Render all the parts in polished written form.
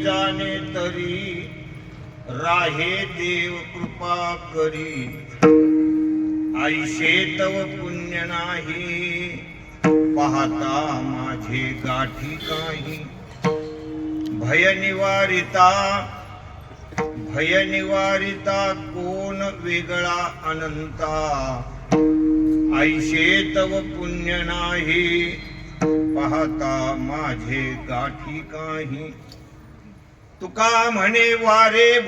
जाणे तरी राहे देव कृपा करी आईशे तव पुण्य नाही पाहता माझे गाठी काही भय निवारिता कोण वेगळा अनंता आईशे तव पुण्य नाही पाहता माझे गाठी काही तुका म्हणे वारे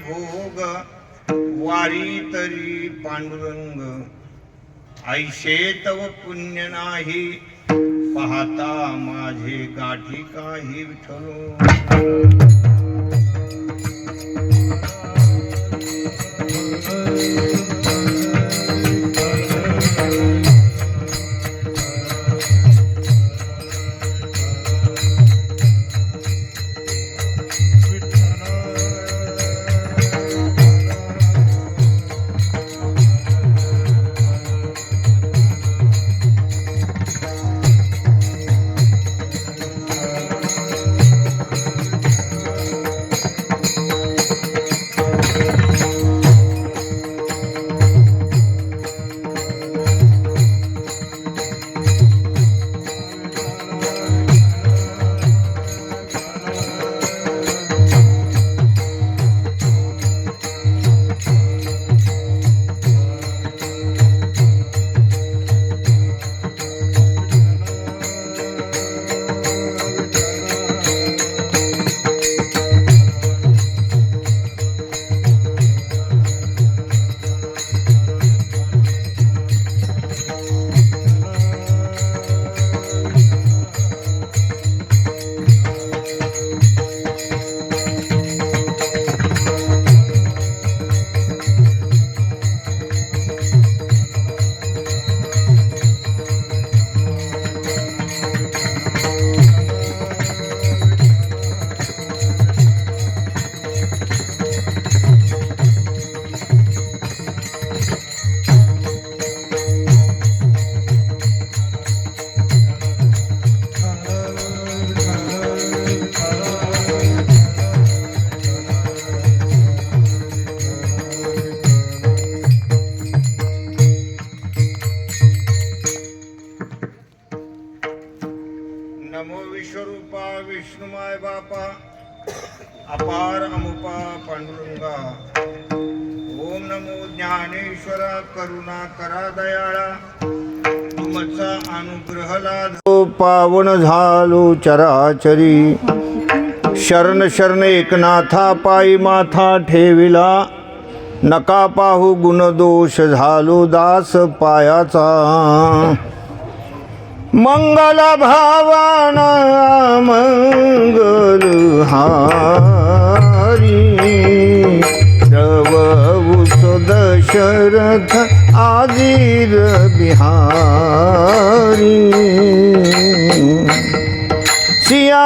भोग वारी तरी पांडुरंग आईशे तव पुण्य नाही पाहता माझे गाठी काही विठ्ठल नमो विश्वरूपा विष्णुमाय बापा अपार अमुपा पांडुरंगा ओम नमो ज्ञानेश्वरा करुणा करा दयाळा तुमचा अनुग्रह लादो पावन झालो चराचरी शरण शरण एकनाथा पायी माथा ठेविला नका पाहू गुणदोष झालो दास पायाचा मंगल भावाना मंगल हारी रवउस दशरथ आदिर बिहारी सिया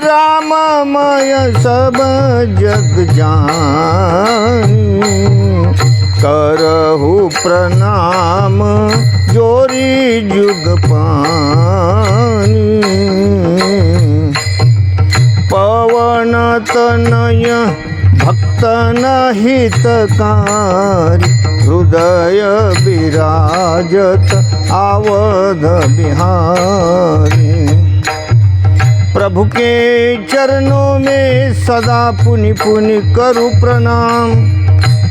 राममय सब जग जानी हितकारी हृदय विराजत आवध बिहारी। प्रभु के चरणों में सदा पुनि पुनि करूं प्रणाम,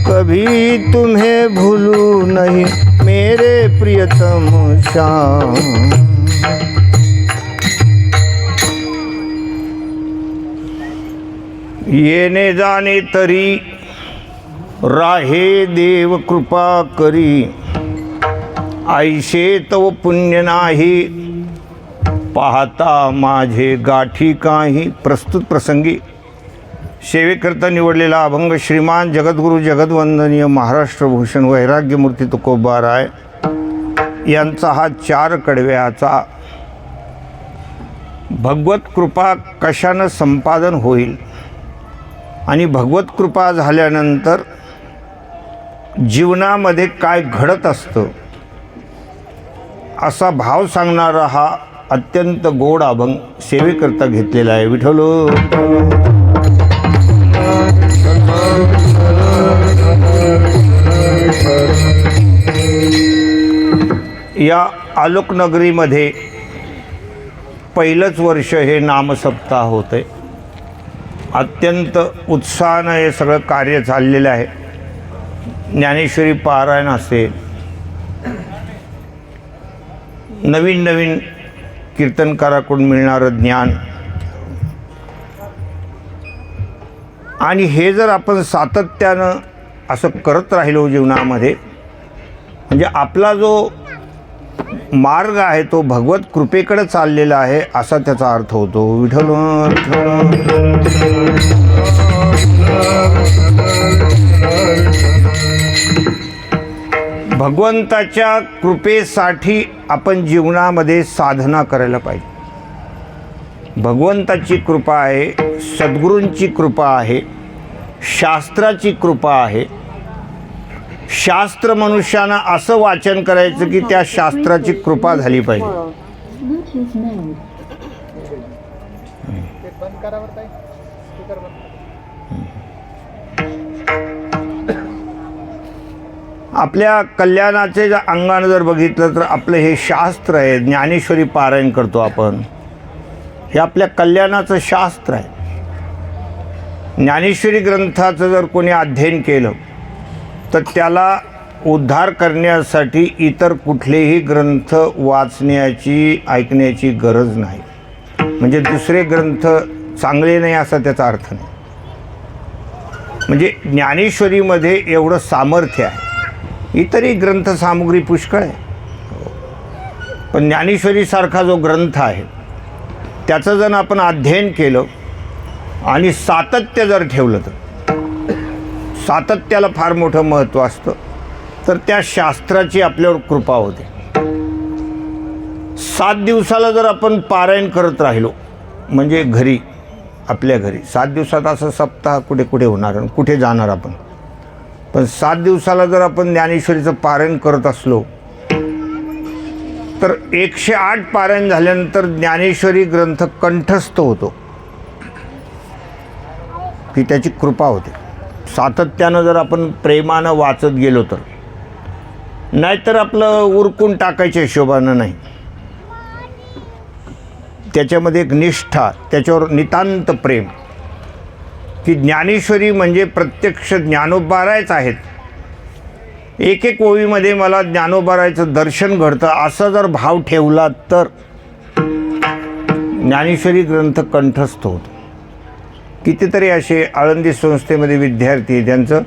कभी तुम्हें भूलूं नहीं मेरे प्रियतम श्याम। येणे जाणे तरी राहे देव कृपा करी, ऐशे तव पुण्य नाही पाहता माझे गाठी काही। प्रस्तुत प्रसंगी सेवेकरता निवडलेला अभंग श्रीमान जगद्गुरु जगद्वंदनीय महाराष्ट्रभूषण वैराग्यमूर्ती तुकोबाराय यांचा हा 4 कडव्याचा भगवत कृपा कशानं संपादन होईल आणि भगवत कृपा झाल्यानंतर जीवनामध्ये काय घडत असतं असा भाव सांगणारा हा अत्यंत गोड अभंग सेवेकरता घेतलेला आहे। विठ्ठल या आलोकनगरीमध्ये पहिलंच वर्ष हे नामसप्ताह होतं आहे। अत्यंत उत्साहानं हे सगळं कार्य चाललेलं आहे। ज्ञानेश्वरी पारायण असेल, नवीन नवीन कीर्तनकाराकडून मिळणारं ज्ञान, आणि हे जर आपण सातत्यानं असं करत राहिलो जीवनामध्ये, म्हणजे आपला जो मार्ग आहे तो भगवत कृपेकडे चाललेला आहे असा त्याचा अर्थ होतो। विठ्ठल भगवंताच्या कृपेसाठी आपण जीवनामध्ये साधना करायला पाहिजे। भगवंताची कृपा आहे, सद्गुरूंची कृपा आहे, शास्त्राची कृपा आहे। शास्त्र मनुष्यानं असं वाचन करायचं की त्या शास्त्राची कृपा झाली पाहिजे। आपल्या कल्याणाचे जर अंगानं जर बघितलं तर आपलं हे शास्त्र आहे। ज्ञानेश्वरी पारायण करतो आपण, हे आपल्या कल्याणाचं शास्त्र आहे। ज्ञानेश्वरी ग्रंथाचं जर कोणी अध्ययन केलं तर त्याला उद्धार करण्यासाठी इतर कुठलेही ग्रंथ वाचण्याची ऐकण्याची गरज नाही। म्हणजे दुसरे ग्रंथ चांगले नाही असा त्याचा अर्थ नाही। म्हणजे ज्ञानेश्वरीमध्ये एवढं सामर्थ्य आहे। इतरही ग्रंथसामुग्री पुष्कळ आहे, पण ज्ञानेश्वरीसारखा जो ग्रंथ आहे त्याचं जर आपण अध्ययन केलं आणि सातत्य जर ठेवलं तर, सातत्याला फार मोठं महत्त्व असतं, तर त्या शास्त्राची आपल्यावर कृपा होते। 7 दिवसाला जर आपण पारायण करत राहिलो म्हणजे घरी, आपल्या घरी 7 दिवसात असं सप्ताह कुठे कुठे होणार, कुठे जाणार आपण, पण 7 दिवसाला जर आपण ज्ञानेश्वरीचं पारायण करत असलो तर 108 पारायण झाल्यानंतर ज्ञानेश्वरी ग्रंथ कंठस्थ होतो, की त्याची कृपा होते। सातत्यानं जर आपण प्रेमानं वाचत गेलो तर, नाहीतर आपलं उरकून टाकायच्या हिशोबानं नाही, त्याच्यामध्ये एक निष्ठा, त्याच्यावर नितांत प्रेम, की ज्ञानेश्वरी म्हणजे प्रत्यक्ष ज्ञानोबारायच आहेत। एक एक ओळीमध्ये मला ज्ञानोबारायचं दर्शन घडतं असा जर भाव ठेवला तर ज्ञानेश्वरी ग्रंथ कंठस्थ होतो। कितीतरी असे आळंदी संस्थेमध्ये विद्यार्थी ज्यांचं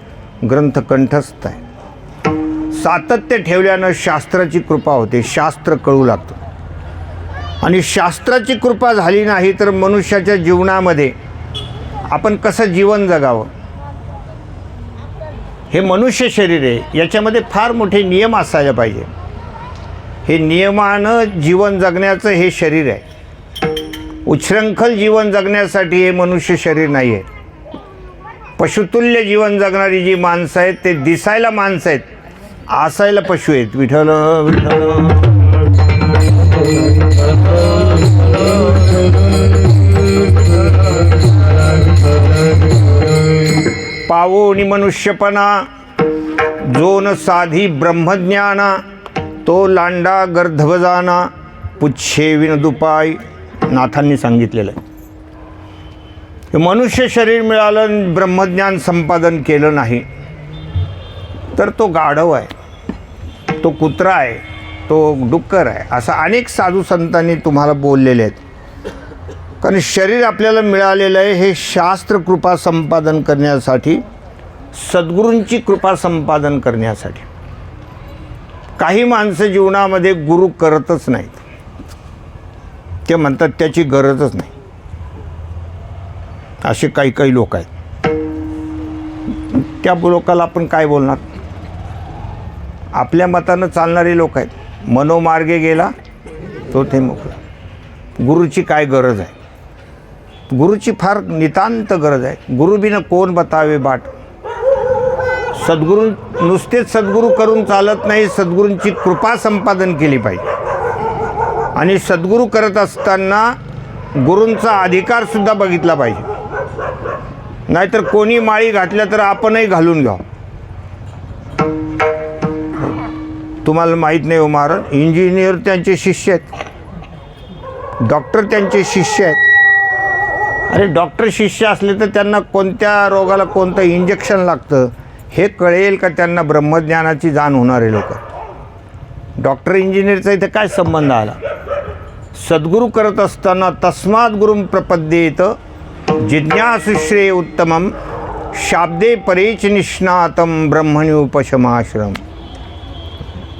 ग्रंथ कंठस्थ आहे। सातत्य ठेवल्यानं शास्त्राची कृपा होते, शास्त्र कळू लागतं। आणि शास्त्राची कृपा झाली नाही तर मनुष्याच्या जीवनामध्ये आपण कसं जीवन जगावं, हे मनुष्य शरीर आहे, याच्यामध्ये फार मोठे नियम असायला पाहिजे। हे नियमानं जीवन जगण्याचं हे शरीर आहे। उच्छृंखल जीवन जगण्यासाठी हे मनुष्य शरीर नाही आहे। पशुतुल्य जीवन जगणारी जी माणसं आहेत ते दिसायला माणसं आहेत, असायला पशु आहेत। विठ्ठल विठ्ठल पावोनी मनुष्यपणा, जो न साधी ब्रह्मज्ञाना, तो लांडा गर्धवजाना, पुच्छे विनदुपाय. नाथांनी सांगितलेलं आहे की मनुष्य शरीर मिळालं, ब्रह्मज्ञान संपादन केलं नाही तर तो गाढव आहे, तो कुत्रा आहे, तो डुक्कर आहे, असं अनेक साधू संतांनी तुम्हाला बोललेले आहेत. कारण शरीर आपल्याला मिळालेलं आहे हे शास्त्र कृपा संपादन करण्यासाठी, सद्गुरूंची कृपा संपादन करण्यासाठी. काही माणसं जीवनामध्ये गुरु करतच नाहीत, ते म्हणतात त्याची गरजच नाही. असे काही काही लोक आहेत. त्या लोकाला आपण काय बोलणार? आपल्या मतानं चालणारे लोक आहेत. मनोमार्गे गेला तो ते मोकळा. गुरुची काय गरज आहे? गुरुची फार नितांत गरज आहे. गुरुबिना कोण बतावे बाट. सद्गुरू नुसतेच सद्गुरू करून चालत नाही, सद्गुरूंची कृपा संपादन केली पाहिजे. आणि सद्गुरू करत असताना गुरूंचा अधिकारसुद्धा बघितला पाहिजे. नाहीतर कोणी माळी घातल्या तर आपणही घालून घ्यावं. तुम्हाला माहीत नाही हो महाराज, इंजिनियर त्यांचे शिष्य आहेत, डॉक्टर त्यांचे शिष्य आहेत. अरे डॉक्टर शिष्य असले तर त्यांना कोणत्या रोगाला कोणतं इंजेक्शन लागतं हे कळेल का? त्यांना ब्रह्मज्ञानाची जाण होणारे लोक. डॉक्टर इंजिनियरचा इथे काय संबंध आला? सद्गुरू करत असताना तस्मात् गुरुं प्रपद्येत जिज्ञासुश्रेय उत्तमम शाब्दे परेच निष्णातम ब्रह्मणि उपशमाश्रम.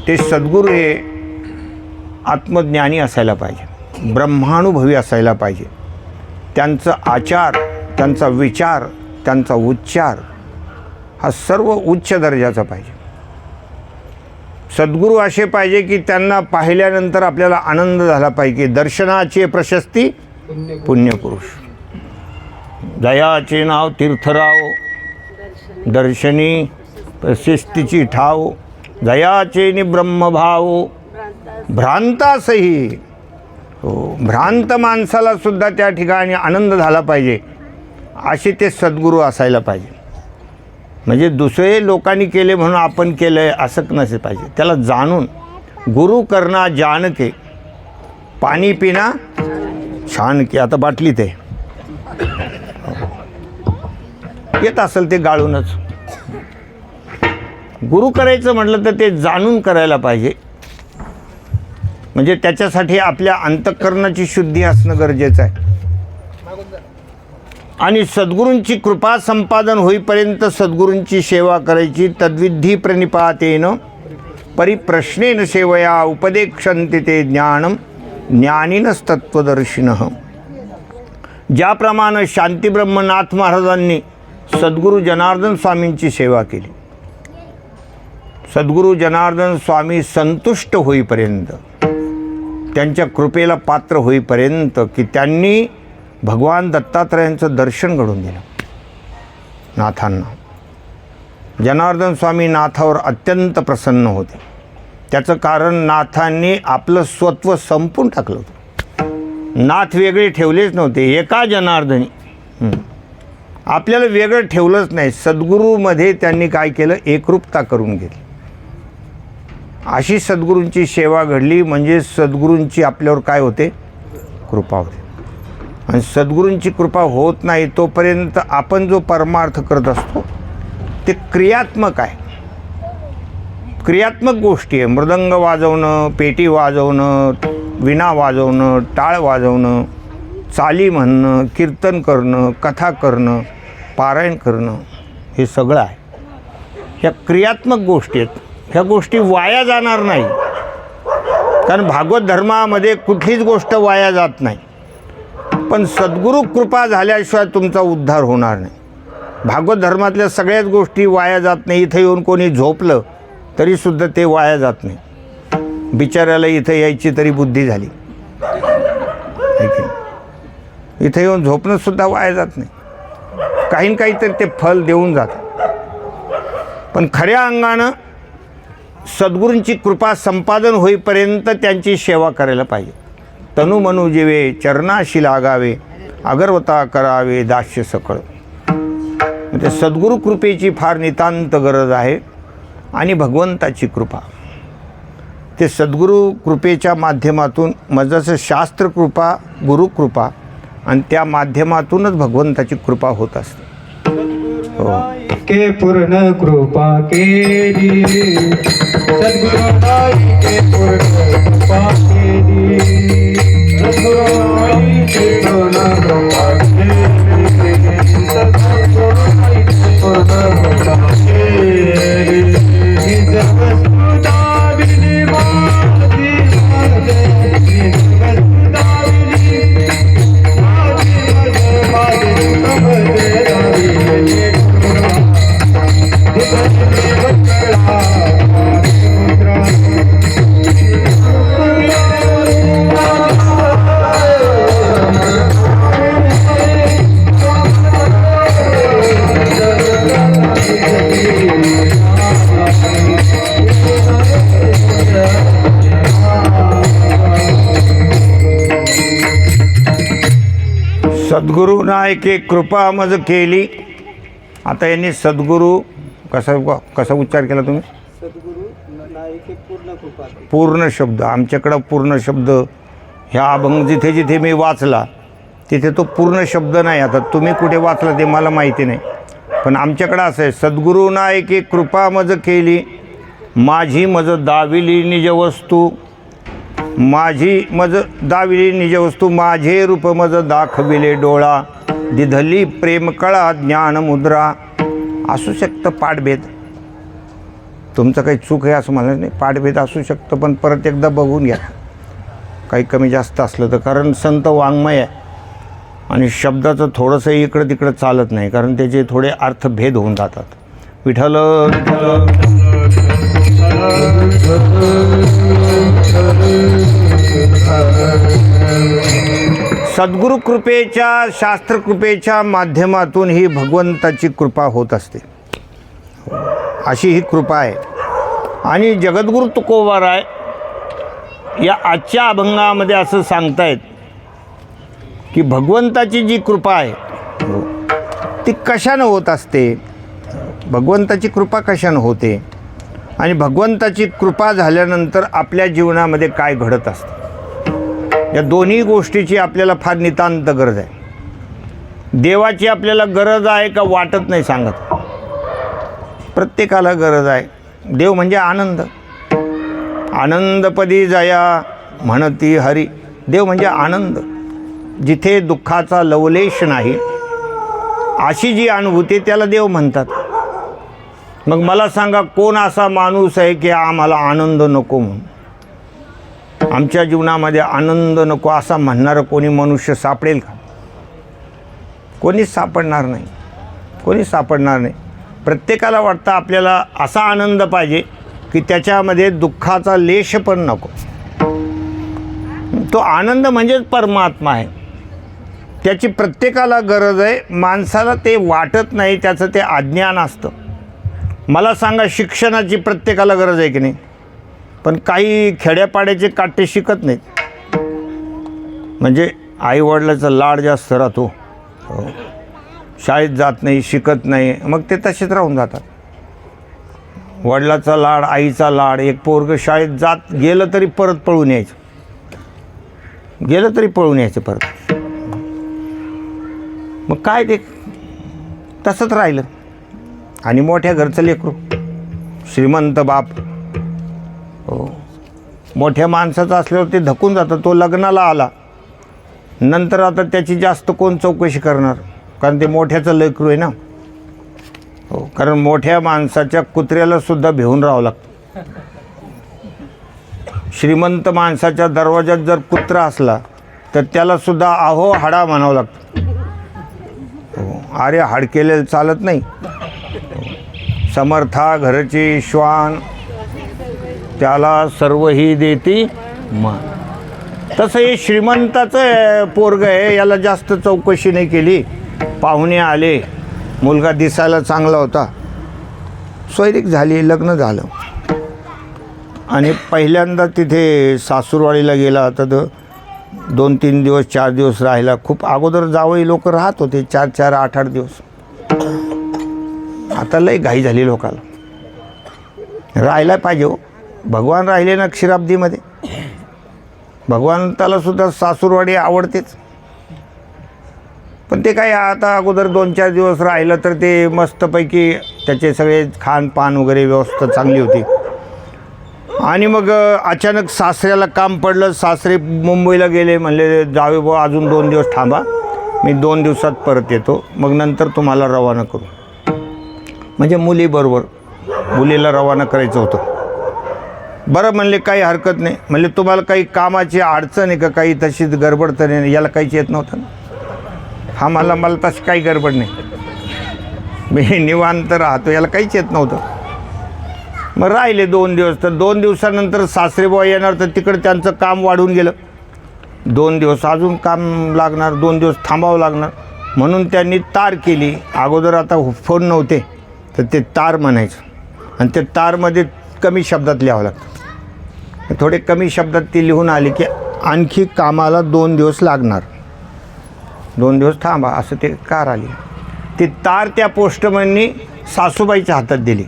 ते सद्गुरू हे आत्मज्ञानी असायला पाहिजे, ब्रह्मानुभवी असायला पाहिजे. त्यांचा आचार, त्यांचा विचार, त्यांचा उच्चार हा सर्व उच्च दर्जाचा पाहिजे. सद्गुरू असे पाहिजे की त्यांना पाहिल्यानंतर आपल्याला आनंद झाला पाहिजे. दर्शनाची प्रशस्ती पुण्यपुरुष, जयाचे नाव तीर्थराव, दर्शनी प्रशस्तीची ठाव, जयाचे नि ब्रह्मभाव भ्रांतासही. हो, भ्रांत माणसाला सुद्धा त्या ठिकाणी आनंद झाला पाहिजे, असे ते सद्गुरू असायला पाहिजे. म्हणजे दुसरे लोकांनी केले म्हणून आपण केलं आहे असं नसे पाहिजे. त्याला जाणून गुरु करना जान के, पाणी पिना छान के. आता बाटली ते येत असेल ते गाळूनच. गुरु करायचं म्हटलं तर ते जाणून करायला पाहिजे. म्हणजे त्याच्यासाठी आपल्या अंतःकरणाची शुद्धी असणं गरजेचं आहे. आणि सद्गुरूंची कृपा संपादन होईपर्यंत सद्गुरूंची सेवा करायची. तद्विधी प्रणिपातेन परिप्रश्नेन सेवया उपदेक्षन्ते ते ज्ञानम ज्ञानिनस्तत्वदर्शिनः. ज्याप्रमाणे शांतीब्रह्मनाथ महाराजांनी सद्गुरू जनार्दन स्वामींची सेवा केली, सद्गुरू जनार्दन स्वामी संतुष्ट होईपर्यंत, त्यांच्या कृपेला पात्र होईपर्यंत की त्यांनी भगवान दत्तात्रयांचं दर्शन घडून दिलं नाथांना. जनार्दन स्वामी नाथावर अत्यंत प्रसन्न होते. त्याचं कारण नाथांनी आपलं स्वत्व संपून टाकलं होतं. नाथ वेगळे ठेवलेच नव्हते, एका जनार्दनी. आपल्याला वेगळं ठेवलंच नाही. सद्गुरूमध्ये त्यांनी काय केलं? एकरूपता करून घेतली. अशी सद्गुरूंची सेवा घडली म्हणजे सद्गुरूंची आपल्यावर काय होते? कृपा होते. आणि सद्गुरूंची कृपा होत नाही तोपर्यंत आपण जो परमार्थ करत असतो ते क्रियात्मक आहे. क्रियात्मक गोष्टी आहे. मृदंग वाजवणं, पेटी वाजवणं, विणा वाजवणं, टाळ वाजवणं, चाली म्हणणं, कीर्तन करणं, कथा करणं, पारायण करणं, हे सगळं आहे. ह्या क्रियात्मक गोष्टी आहेत. ह्या गोष्टी वाया जाणार नाही. कारण भागवत धर्मामध्ये कुठलीच गोष्ट वाया जात नाही. पण सद्गुरू कृपा झाल्याशिवाय तुमचा उद्धार होणार नाही. भागवत धर्मातल्या सगळ्याच गोष्टी वाया जात नाही. इथं येऊन कोणी झोपलं तरीसुद्धा ते वाया जात नाही. बिचाऱ्याला इथं यायची तरी बुद्धी झाली. इथं येऊन झोपणंसुद्धा वाया जात नाही. काही ना काहीतरी ते फल देऊन जातं. पण खऱ्या अंगानं सद्गुरूंची कृपा संपादन होईपर्यंत त्यांची सेवा करायला पाहिजे. तनु मनु जीवे चरणाशी लागावे, अगरवता करावे दास्य सकळ. ते सद्गुरू कृपेची फार नितांत गरज आहे आणि भगवंताची कृपा. ते सद्गुरू कृपेच्या माध्यमातून जसं शास्त्रकृपा, गुरुकृपा आणि त्या माध्यमातूनच भगवंताची कृपा होत असते. हो. के पूर्ण कृपा केली सद्गुरुनाई के पूर्ण कृपा केली सद्गुरुनाई के पूर्ण कृपा केली सद्गुरुनाई के पूर्ण कृपा केली निज वस्तुता विनी माती निज वस्तुता विनी माती माझे दाविले सद्गुरूना एक कृपा मज केली. आता यांनी सद्गुरू कसा उच्चार केला तुम्ही? पूर्ण शब्द. आमच्याकडं पूर्ण शब्द ह्या अभंग जिथे जिथे मी वाचला तिथे तो पूर्ण शब्द नाही. आता तुम्ही कुठे वाचला ते मला माहिती नाही, पण आमच्याकडं असं आहे, सद्गुरूना एक कृपा मज केली माझी मज दाविली निज वस्तू माझी मज दाविली निज वस्तू माझे रूप मज दाखविले डोळा दिधली प्रेमकळा ज्ञानमुद्रा. असू शकतं पाठभेद, तुमचं काही चूक आहे असं म्हणत नाही, पाठभेद असू शकतं, पण परत एकदा बघून घ्या काही कमी जास्त असलं तर. कारण संत वाङ्मय आहे आणि शब्दाचं थोडंसं इकडं तिकडं चालत नाही, कारण त्याचे थोडे अर्थभेद होऊन जातात. विठ्ठल सद्गुरू कृपेच्या, शास्त्रकृपेच्या माध्यमातून ही भगवंताची कृपा होत असते. अशी ही कृपा आहे. आणि जगद्गुरू तुकोबाराय या आजच्या अभंगामध्ये असं सांगतायत की भगवंताची जी कृपा आहे ती कशानं होत असते, भगवंताची कृपा कशानं होते आणि भगवंताची कृपा झाल्यानंतर आपल्या जीवनामध्ये काय घडत असतं. या दोन्ही गोष्टीची आपल्याला फार नितांत गरज आहे. देवाची आपल्याला गरज आहे का वाटत नाही सांगत, प्रत्येकाला गरज आहे. देव म्हणजे आनंद. आनंदपदी जया म्हणती हरी. देव म्हणजे आनंद, जिथे दुःखाचा लवलेश नाही अशी जी अनुभूती त्याला देव म्हणतात. मग मला सांगा, कोण असा माणूस आहे की आम्हाला आनंद नको म्हणून, आमच्या जीवनामध्ये आनंद नको असा म्हणणारं कोणी मनुष्य सापडेल का? कोणीच सापडणार नाही, कोणीच सापडणार नाही. प्रत्येकाला वाटतं आपल्याला असा आनंद पाहिजे की त्याच्यामध्ये दुःखाचा लेश पण नको. तो आनंद म्हणजेच परमात्मा आहे, त्याची प्रत्येकाला गरज आहे. माणसाला ते वाटत नाही, त्याचं ते अज्ञान असतं. मला सांगा, शिक्षणाची प्रत्येकाला गरज आहे की नाही? पण काही खेड्यापाड्याचे काटे शिकत नाहीत, म्हणजे आईवडिलाचा लाड जास्त राहतो, शाळेत जात नाही, शिकत नाही, मग ते तसेच राहून जातात. वडिलाचा लाड, आईचा लाड. एक पोरगं शाळेत जात गेलं तरी परत पळून यायचं, गेलं तरी पळून यायचं परत. मग काय ते तसंच राहिलं. आणि मोठ्या घरचं लेकरू, श्रीमंत बाप, हो, मोठ्या माणसाचं असल्यावर ते धकून जातं. तो लग्नाला आला नंतर आता त्याची जास्त कोण चौकशी करणार, कारण ते मोठ्याचं लेकरू आहे ना. हो, कारण मोठ्या माणसाच्या कुत्र्याला सुद्धा भिवून राहावं लागतं. श्रीमंत माणसाच्या दरवाजात जर कुत्रा असला तर त्याला सुद्धा आहो हाडा म्हणावं लागतं. हो, अरे हाड केलेलं चालत नाही. समर्था घरची श्वान त्याला सर्वही देती मान. तसं हे श्रीमंताचं पोरगं आहे, याला जास्त चौकशी नाही केली. पाहुणे आले, मुलगा दिसायला चांगला होता, सोयरीक झाली, लग्न झालं. आणि पहिल्यांदा तिथे सासूरवाडीला गेला तर 2-3 दिवस 4 दिवस राहिला. खूप अगोदर जावई लोक राहत होते 4-4, 8-8 दिवस. आता लय घाई झाली लोकाला. राहायला पाहिजे हो. भगवान राहिले ना क्षीराब्दीमध्ये. भगवंताला सुद्धा सासूरवाडी आवडतेच. पण ते काय आता अगोदर 2-4 दिवस राहिलं तर ते मस्तपैकी त्याचे सगळे खानपान वगैरे व्यवस्था चांगली होती. आणि मग अचानक सासऱ्याला काम पडलं. सासरे मुंबईला गेले. म्हणले जावे बुवा अजून 2 दिवस थांबा, मी 2 दिवसात परत येतो, मग नंतर तुम्हाला रवाना करू. म्हणजे मुलीबरोबर मुलीला रवाना करायचं होतं. बरं म्हणले काही हरकत नाही. म्हणले तुम्हाला काही कामाची अडचण आहे का, काही तशीच गडबड तर नाही? याला काहीच येत नव्हतं ना. हा मला तशी काही गडबड नाही, मी निवांत राहतो, याला काहीच येत नव्हतं. मग राहिले 2 दिवस. तर 2 दिवसानंतर सासरेबुवा येणार, तर तिकडं त्यांचं काम वाढून गेलं. 2 दिवस अजून काम लागणार, 2 दिवस थांबावं लागणार. म्हणून त्यांनी तार केली. अगोदर आता फोन नव्हते, तर ते तार म्हणायचं. आणि ते तारमध्ये कमी शब्दात लिहावं लागतं. थोडे कमी शब्दात ती लिहून आली की आणखी कामाला 2 दिवस लागणार, 2 दिवस थांबा, असं ते कार आली. ती तार त्या पोस्टमननी सासूबाईच्या हातात दिली.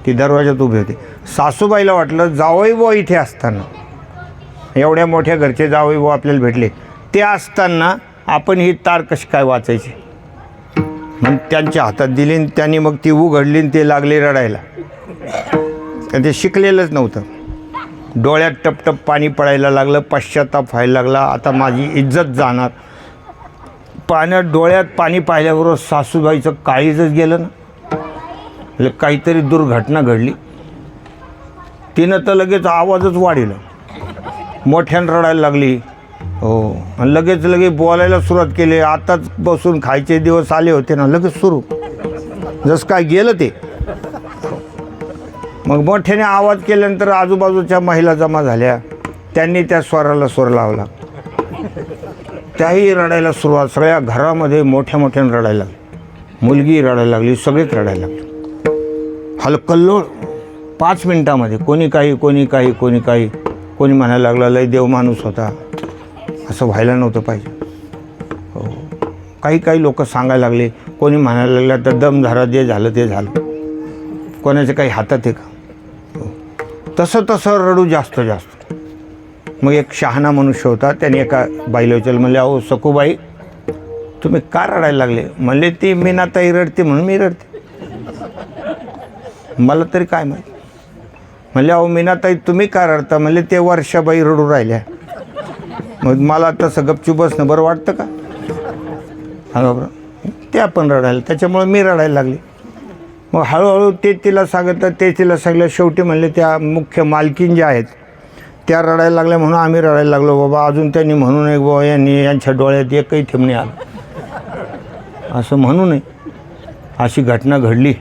ती दरवाजात उभी होती. सासूबाईला वाटलं जावई बुवा इथे असताना, एवढ्या मोठ्या घरचे जावई बुवा आपल्याला भेटले, ते असताना आपण ही तार कशी काय वाचायची. मग त्यांच्या हातात दिली आणि त्यांनी मग ती उघडली आणि ते लागले रडायला. ते शिकलेलंच नव्हतं. डोळ्यात टपटप पाणी पडायला लागलं. पश्चाताप व्हायला लागला. आता माझी इज्जत जाणार. पाण्यात डोळ्यात पाणी पाहिल्याबरोबर सासूबाईचं काळीजच गेलं ना. म्हणजे काहीतरी दुर्घटना घडली. तिनं तर लगेच आवाजच वाढवला, मोठ्यानं रडायला लागली. हो, आणि लगेच बोलायला सुरुवात केली. आताच बसून खायचे दिवस आले होते ना, लगेच सुरू, जसं काय गेलं ते. मग मोठ्याने आवाज केल्यानंतर आजूबाजूच्या महिला जमा झाल्या. त्यांनी त्या स्वराला स्वर लावला. त्याही रडायला सुरुवात. सगळ्या घरामध्ये मोठ्याने रडायला लागली. मुलगी रडायला लागली, सगळेच रडायला लागले. हलकल्लोळ 5 मिनिटामध्ये. कोणी काही कोणी म्हणायला लागला लय देव माणूस होता, असं व्हायला नव्हतं पाहिजे. हो, काही लोक सांगायला लागले. कोणी म्हणायला लागलं तर दम धरा, जे झालं ते झालं. कोणाच्या काही हातात आहे का? तसं रडू जास्त. मग एक शहाणा मनुष्य होता. त्याने एका बाईला विचारलं. म्हणले अहो सखूबाई, तुम्ही का रडायला लागले? म्हणले ती मीनाताई रडते म्हणून मी रडते. मला तरी काय माहिती. म्हणले अहो मीनाताई तुम्ही का रडता? म्हणले ते वर्षाबाई रडू राहिल्या. मग मला तसं गपचूप बसणं बरं वाटतं का? सांगा बरं. ते आपण रडायला, त्याच्यामुळे मी रडायला लागले. मग हळूहळू ते तिला सांगितलं. शेवटी म्हणले त्या मुख्य मालकीन ज्या आहेत त्या रडायला लागल्या म्हणून आम्ही रडायला लागलो. बाबा अजून त्यांनी म्हणू नये बाबा यांच्या डोळ्यात एकही थेंब आलं, असं म्हणू नये. अशी घटना घडली.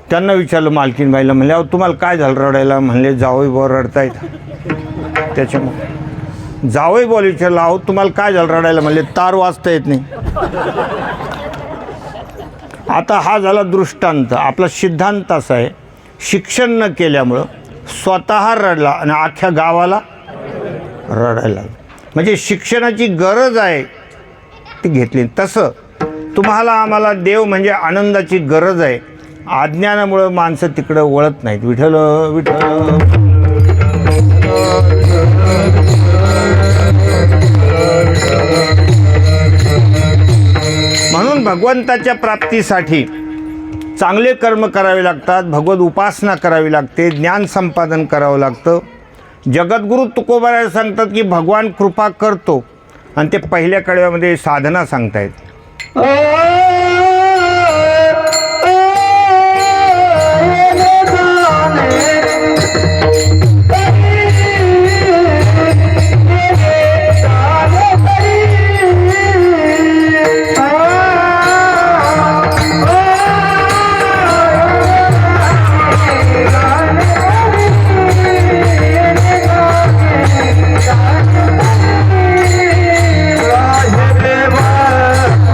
त्यांना विचारलं मालकीनबाईला. म्हणले अहो तुम्हाला काय झालं रडायला? म्हणले जावई बुवा रडतायत. त्याच्यामुळे जावई बुवा विचारलं अहो तुम्हाला काय झालं रडायला? म्हणले तार वाचता येत नाही. आता हा झाला दृष्टांत. आपला सिद्धांत असा आहे, शिक्षण न केल्यामुळं स्वतः रडला आणि अख्ख्या गावाला रडायला लागला. म्हणजे शिक्षणाची गरज आहे ती घेतली. तसं तुम्हाला आम्हाला देव म्हणजे आनंदाची गरज आहे. अज्ञानामुळं माणसं तिकडं वळत नाहीत. विठ्ठल विठ्ठल. म्हणून भगवंताच्या प्राप्तीसाठी चांगले कर्म करावे लागतात, भगवत उपासना करावी लागते, ज्ञान संपादन करावं लागतं. जगद्गुरू तुकोबाराय सांगतात की भगवान कृपा करतो, आणि ते पहिल्या कडव्यामध्ये साधना सांगतायत.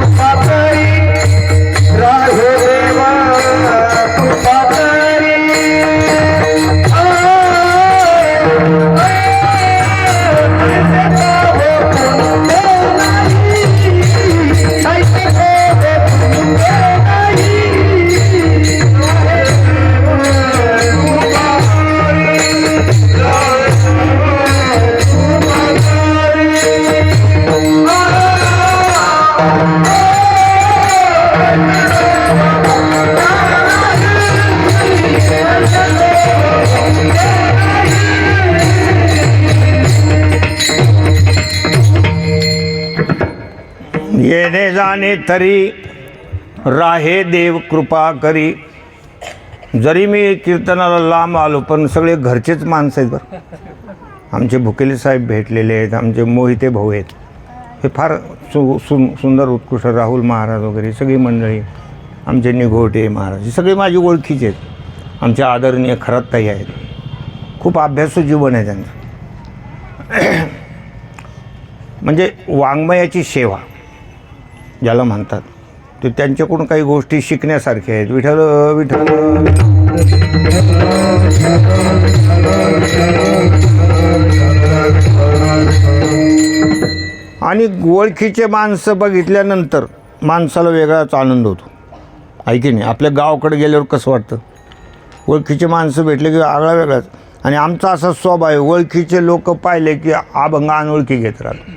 कृपा करी येणे जाणे तरी राहे देव कृपा करी. जरी मी कीर्तनाला लांब आलो पण सगळे घरचेच माणसं आहेत बरं. आमचे भुकेले साहेब भेटलेले आहेत, आमचे मोहिते भाऊ आहेत, हे फार सुंदर उत्कृष्ट, राहुल महाराज वगैरे सगळी मंडळी, आमचे निघोटे महाराज, हे सगळे माझी ओळखीचे आहेत. आमच्या आदरणीय खराताई आहेत, खूप अभ्यासू जीवन आहे त्यांचं. म्हणजे वाङ्मयाची सेवा ज्याला म्हणतात ते त्यांच्याकडून काही गोष्टी शिकण्यासारख्या आहेत. विठ्ठल विठ्ठल. आणि ओळखीचे माणसं बघितल्यानंतर माणसाला वेगळाच आनंद होतो, आहे की नाही. आपल्या गावाकडे गेल्यावर कसं वाटतं, ओळखीचे माणसं भेटले की आगळा वेगळाच. आणि आमचा असा स्वभाव आहे, ओळखीचे लोक पाहिले की अभंग अनोळखी घेत राहतो.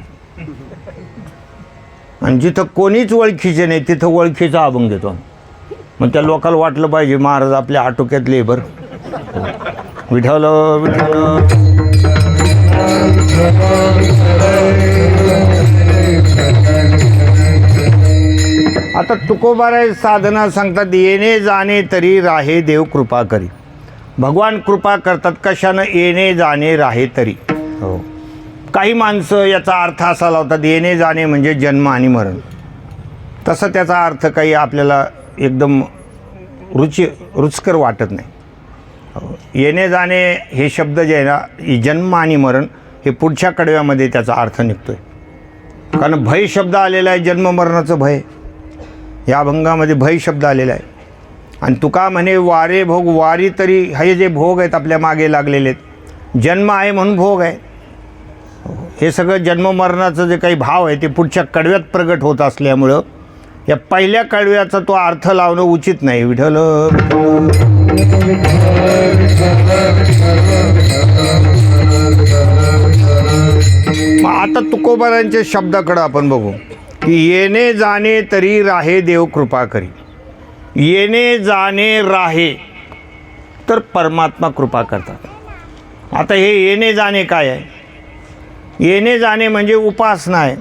आणि जिथं कोणीच ओळखीचे नाही तिथं ओळखीचा अभंग घेतो. मग त्या लोकांना वाटलं पाहिजे महाराज आपल्या आटोक्यातले बरं. विठ्ठल विठ्ठल. आता तुकोबाराय साधना सांगतात, येणे जाणे तरी राहे देव कृपा करी. भगवान कृपा करतात कशानं? येणे जाणे राहे तरी. हो, काही माणसं याचा अर्थ असा लावतात, येणे जाणे म्हणजे जन्म आणि मरण. तसं त्याचा अर्थ काही आपल्याला एकदम रुचकर वाटत नाही. येणे जाणे हे शब्द जे आहे ना, जन्म आणि मरण, हे पुढच्या कडव्यामध्ये त्याचा अर्थ निघतो आहे. कारण भय शब्द आलेला आहे, जन्म मरणाचं भय या अभंगामध्ये भय शब्द आलेला आहे. आणि तुका म्हणे वारे भोग, वारी तरी हे जे भोग आहेत आपल्या मागे लागलेले आहेत, जन्म आहे म्हणून भोग आहे. हे सगळं जन्म मरणाचं जे काही भाव आहे ते पुढच्या कडव्यात प्रगट होत असल्यामुळं या पहिल्या कडव्याचा तो अर्थ लावणं उचित नाही. विठ्ठल. मग आता तुकोबारांच्या शब्दाकडं आपण बघू की येणे जाणे तरी राहे देव कृपा करी. येणे जाणे राहे तर परमात्मा कृपा करतात. आता हे येणे जाणे काय आहे? येणे जाणे म्हणजे उपासना आहे.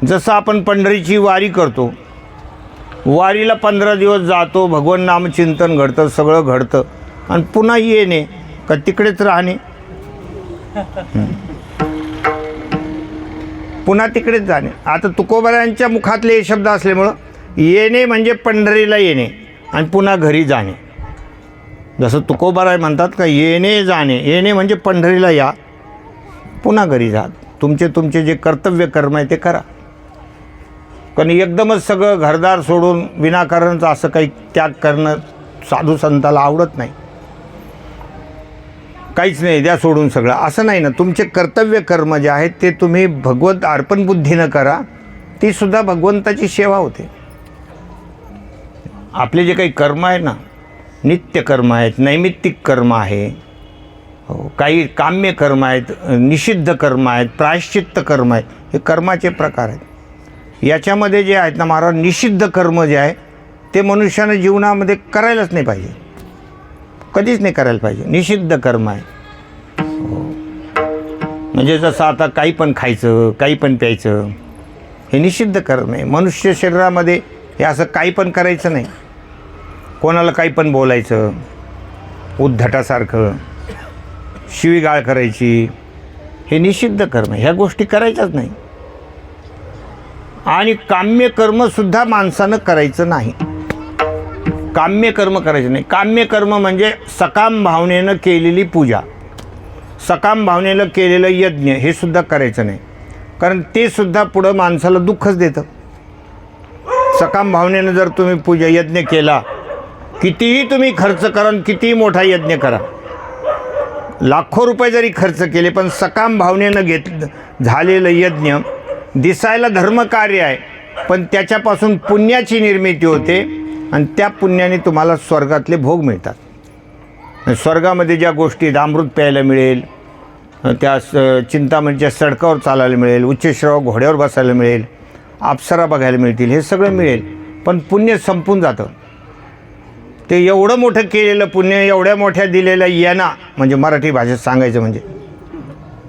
जसं आपण पंढरीची वारी करतो, वारीला 15 दिवस जातो, भगवान नामचिंतन घडतं, सगळं घडतं, आणि पुन्हा येणे का तिकडेच राहणे, पुन्हा तिकडेच जाणे. आता तुकोबारांच्या मुखातले हे शब्द असल्यामुळं येणे म्हणजे पंढरीला येणे आणि पुन्हा घरी जाणे. जसं तुकोबाराय म्हणतात का येणे जाणे, येणे म्हणजे पंढरीला या, पुन्हा घरी जा, तुमचे जे कर्तव्य कर्म आहे ते करा. कारण एकदमच सगळं घरदार सोडून विनाकारणचं असं काही त्याग करणं साधू संताला आवडत नाही. काहीच नाही द्या सोडून सगळं, असं नाही ना. तुमचे कर्तव्य कर्म जे आहेत ते तुम्ही भगवत अर्पण बुद्धीनं करा, ती सुद्धा भगवंताची सेवा होते. आपले जे काही कर्म आहेत ना, नित्य कर्म आहेत, नैमित्तिक कर्म आहे, हो, काही काम्य कर्म आहेत, निषिद्ध कर्म आहेत, प्रायश्चित्त कर्म आहेत, हे कर्माचे प्रकार आहेत. याच्यामध्ये जे आहेत ना महाराज, निषिद्ध कर्म जे आहे ते मनुष्यानं जीवनामध्ये करायलाच नाही पाहिजे, कधीच नाही करायला पाहिजे. निषिद्ध कर्म आहे. म्हणजे जसं आता काही पण खायचं, काही पण प्यायचं, हे निषिद्ध कर्म आहे. मनुष्य शरीरामध्ये हे असं काही पण करायचं नाही. कोणाला काही पण बोलायचं, उद्धटासारखं शिवीगाळ करायची, हे निषिद्ध कर्म आहे. ह्या गोष्टी करायच्याच नाही. आणि काम्य कर्मसुद्धा माणसानं करायचं नाही. काम्य कर्म करायचं नाही. काम्य कर्म म्हणजे सकाम भावनेनं केलेली पूजा, सकाम भावनेनं केलेलं यज्ञ, हे सुद्धा करायचं नाही. कारण ते सुद्धा पुढं माणसाला दुःखच देतं. सकाम भावनेनं जर तुम्ही पूजा यज्ञ केला, कितीही तुम्ही खर्च करा, कितीही मोठा यज्ञ करा, लाखो रुपये जरी खर्च केले, पण सकाम भावनेनं झालेलं यज्ञ दिसायला धर्मकार्य आहे, पण त्याच्यापासून पुण्याची निर्मिती होते आणि त्या पुण्याने तुम्हाला स्वर्गातले भोग मिळतात. स्वर्गामध्ये ज्या गोष्टी, अमृत प्यायला मिळेल, त्या चिंतामणीच्या सडकावर चालायला मिळेल, उच्चश्रवा घोड्यावर बसायला मिळेल, अप्सरा बघायला मिळतील, हे सगळं मिळेल, पण पुण्य संपून जातं. ते एवढं मोठं केलेलं पुण्य, एवढ्या मोठ्या दिलेल्या याना, म्हणजे मराठी भाषेत सांगायचं म्हणजे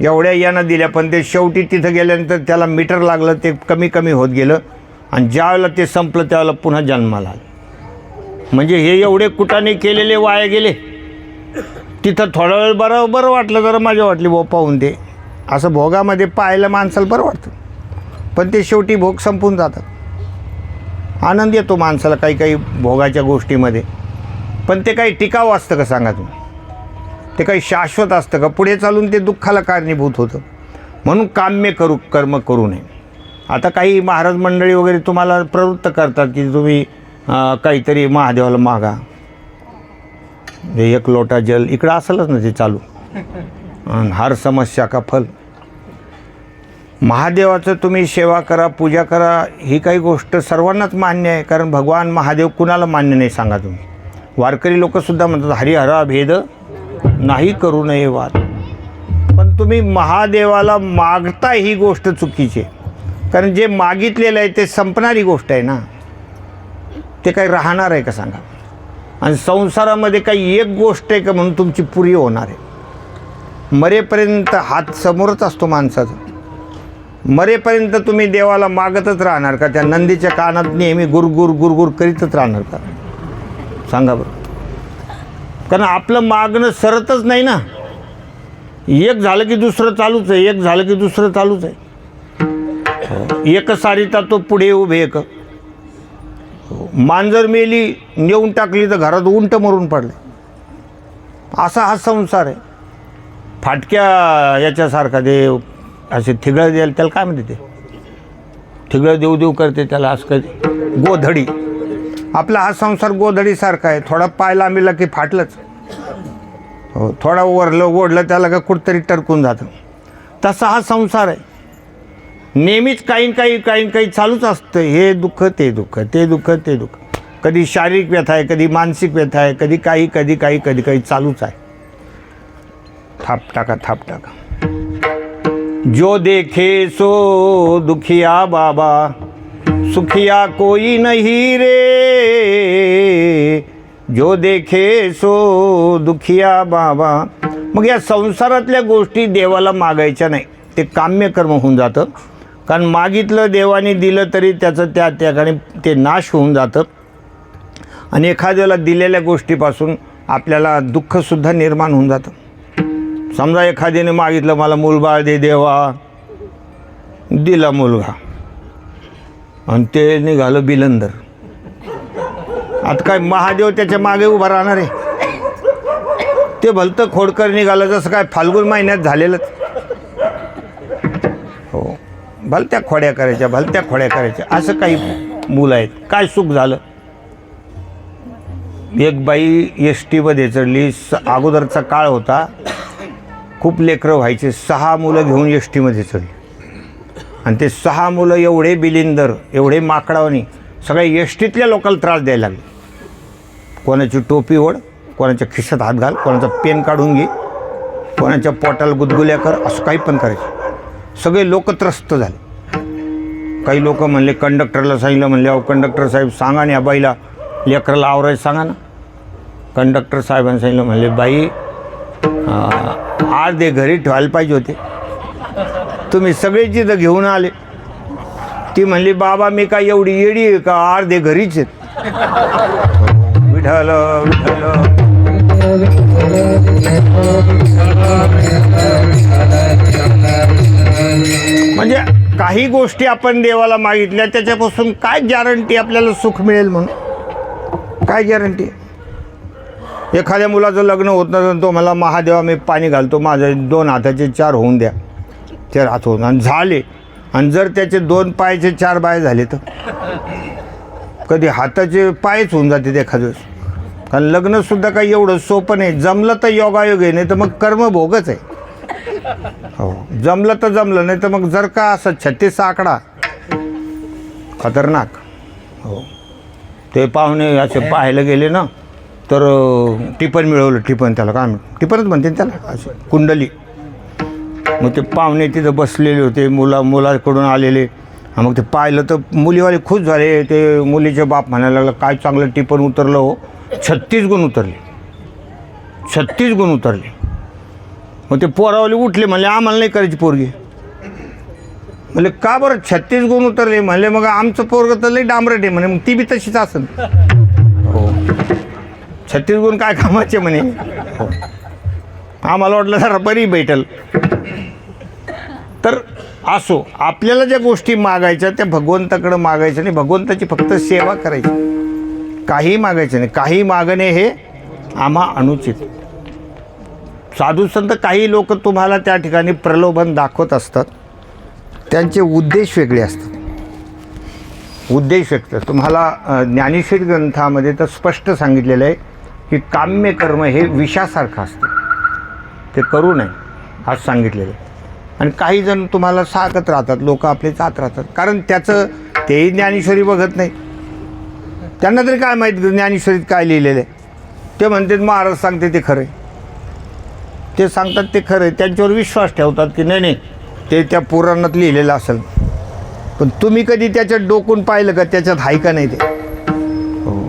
एवढ्या याना दिल्या, पण ते शेवटी तिथं गेल्यानंतर त्याला मीटर लागलं, ते कमी कमी होत गेलं आणि ज्यावेळेला ते संपलं त्यावेळेला पुन्हा जन्माला आले. म्हणजे हे एवढे कुटाने केलेले वाया गेले. तिथं थोडा वेळ बरं वाटलं, जरा मजा वाटली बुवा पाहून ते. असं भोगामध्ये पाहायला माणसाला बरं वाटतं, पण ते शेवटी भोग संपून जातात. आनंद येतो माणसाला काही काही भोगाच्या गोष्टीमध्ये, पण ते काही टिकाऊ असतं का सांगा तुम्ही? ते काही शाश्वत असतं का? पुढे चालून ते दुःखाला कारणीभूत होतं. म्हणून काम्य कर्म करू नये. आता काही महाराज मंडळी वगैरे तुम्हाला प्रवृत्त करतात की तुम्ही काहीतरी महादेवाला मागा, एक लोटा जल, इकडं असेलच ना ते चालू, आणि हर समस्या का फल. महादेवाचं तुम्ही सेवा करा, पूजा करा, ही काही गोष्ट सर्वांनाच मान्य आहे. कारण भगवान महादेव कुणाला मान्य नाही सांगा तुम्ही? वारकरी लोकंसुद्धा म्हणतात हरिहरा भेद नाही करू नये वाद. पण तुम्ही महादेवाला मागता ही गोष्ट चुकीची आहे. कारण जे मागितलेलं आहे ते संपणारी गोष्ट आहे ना, ते काही राहणार आहे का सांगा? आणि संसारामध्ये काही एक गोष्ट आहे का म्हणून तुमची पुरी होणार आहे? मरेपर्यंत हात समोरच असतो माणसाचा. मरेपर्यंत तुम्ही देवाला मागतच राहणार का? त्या नंदीच्या कानात नेहमी गुरगुर गुरगुर करीतच राहणार का? सांगा बरं. कारण आपलं मागणं सरतच नाही ना. एक झालं की दुसरं चालूच आहे, एक झालं की दुसरं चालूच आहे. एक सारिता तो पुढे उभे एक. मांजर मेली, नेऊन टाकली तर घरात उंट मरून पडले. असा हा संसार आहे. फाटक्या याच्यासारखा देव असे थिगळं द्यायला, त्याला काय म्हणते ते? थिगळं देऊ देऊ करते त्याला, असं कधी गोधडी. आपला हा संसार गोधडीसारखा आहे. थोडा पाय लांबीला की फाटलंच. हो, थोडा वरलं ओढलं त्याला का कुठंतरी टरकून जातं. तसा हा संसार आहे. नेहमीच काही चालूच असतं. हे दुःख ते दुःख, ते दुःख ते दुःख. कधी शारीरिक व्यथा आहे, कधी मानसिक व्यथा आहे, कधी काही चालूच आहे. थाप टाका. जो देखे सो दुखिया बाबा, सुखिया कोई नहीं रे. जो देखे सो दुखिया बाबा. मग या संसारातल्या गोष्टी देवाला मागायच्या नाही. ते काम्य कर्म होऊन जातं. कारण मागितलं देवाने दिलं तरी त्याचं त्या ठिकाणी ते नाश होऊन जातं. आणि एखाद्याला दिलेल्या गोष्टीपासून आपल्याला दुःखसुद्धा निर्माण होऊन जातं. समजा एखाद्याने मागितलं मला मूलबाळ दे देवा, दिला मुलगा, आणि ते निघालं बिलंदर. आता काय महादेव त्याच्या मागे उभा राहणार आहे? ते भलतं खोडकर निघालं, जसं काय फाल्गुन महिन्यात झालेलंच. हो, भलत्या खोड्या करायच्या. असं काही मुलं आहेत. काय सुख झालं? एक बाई एस टीमध्ये चढली. अगोदरचा काळ होता, खूप लेकरं व्हायचे. 6 मुलं घेऊन एस टीमध्ये चढली. आणि ते 6 मुलं एवढे बिलिंदर, एवढे माकडावानी, सगळ्या एस टीतल्या लोकांना त्रास द्यायला लागले. कोणाची टोपी ओढ, कोणाच्या खिशात हात घाल, कोणाचा पेन काढून घे, कोणाच्या पोटाला गुदगुल्या कर, असं काही पण करायचं. सगळे लोक त्रस्त झाले. काही लोक म्हणले, कंडक्टरला सांगितलं, म्हणले अहो कंडक्टर साहेब सांगा ना या बाईला लेकराला आवरायचं सांगा ना. कंडक्टर साहेबांनी सांगितलं, म्हणले बाई अर्धे घरी ठेवायला पाहिजे होते, तुम्ही सगळेच इथं घेऊन आले. ती म्हणली बाबा मी काय एवढी येडी आहे का, अर्धे घरीच आहेत. विठ्ठल विठ्ठल. म्हणजे काही गोष्टी आपण देवाला मागितल्या त्याच्यापासून काय गॅरंटी आपल्याला सुख मिळेल म्हणून? काय गॅरंटी? एखाद्या मुलाचं लग्न होत नसेल, तो मला महादेवा मी पाणी घालतो, माझे 2 हाताचे 4 होऊन द्या. 4 हात होऊन आणि झाले. आणि जर त्याचे 2 पायाचे 4 बाय झाले तर कधी हाताचे पायच होऊन जाते एखाद्या वेळेस. कारण लग्नसुद्धा काही एवढं सोपं नाही. जमलं तर योगायोग आहे, नाही तर मग कर्मभोगच आहे. हो, जमलं तर जमलं, नाही तर मग जर का असं 36 आकडा खतरनाक. हो, ते पाहुणे असे पाहायला गेले ना, तर टिपण मिळवलं. टिपण त्याला काय टिपणच म्हणते त्याला, असे कुंडली. मग ते पाहुणे तिथं बसलेले होते, मुलाकडून आलेले. मग ते पाहिलं तर मुलीवाले खुश झाले. ते मुलीचे बाप म्हणायला लागला काय चांगलं टिपण उतरलं हो. 36 गुण उतरले. 36 गुण उतरले. मग ते पोरावाले उठले, म्हणले आम्हाला नाही करायची पोरगी. म्हणले का बरं 36 गुण उतरले? म्हणले मग आमचं पोरगं तर लई डांबरट आहे म्हणे. मग ती बी तशीच असेल. हो 36 गुण काय कामाचे म्हणे. हो आम्हाला वाटलं जरा बरी भेटल. तर असो, आपल्याला ज्या गोष्टी मागायच्या त्या भगवंताकडं मागायच्या नाही, भगवंताची फक्त सेवा करायची, काही मागायचं नाही. काही मागणे हे आम्हा अनुचित. साधू संत काही लोक तुम्हाला त्या ठिकाणी प्रलोभन दाखवत असतात, त्यांचे उद्देश वेगळे असतात. उद्देश व्यक्त तुम्हाला ज्ञानेश्वरी ग्रंथामध्ये तर स्पष्ट सांगितलेलं आहे की काम्य कर्म हे विषासारखं असतं, ते करू नये असं सांगितलेलं आहे. आणि काही जण तुम्हाला साकत राहतात, लोक आपले जात राहतात, कारण त्याचं तेही ज्ञानेश्वरी बघत नाही. त्यांना तरी काय माहीत ज्ञानेश्वरीत काय लिहिलेलं आहे. ते म्हणतात महाराज सांगते ते खरं आहे, ते सांगतात ते खरं आहे, त्यांच्यावर विश्वास ठेवतात की नाही नाही ते त्या पुराणात लिहिलेलं असेल. पण तुम्ही कधी त्याच्यात डोकून पाहिलं का त्याच्यात आहे का नाही? ते हो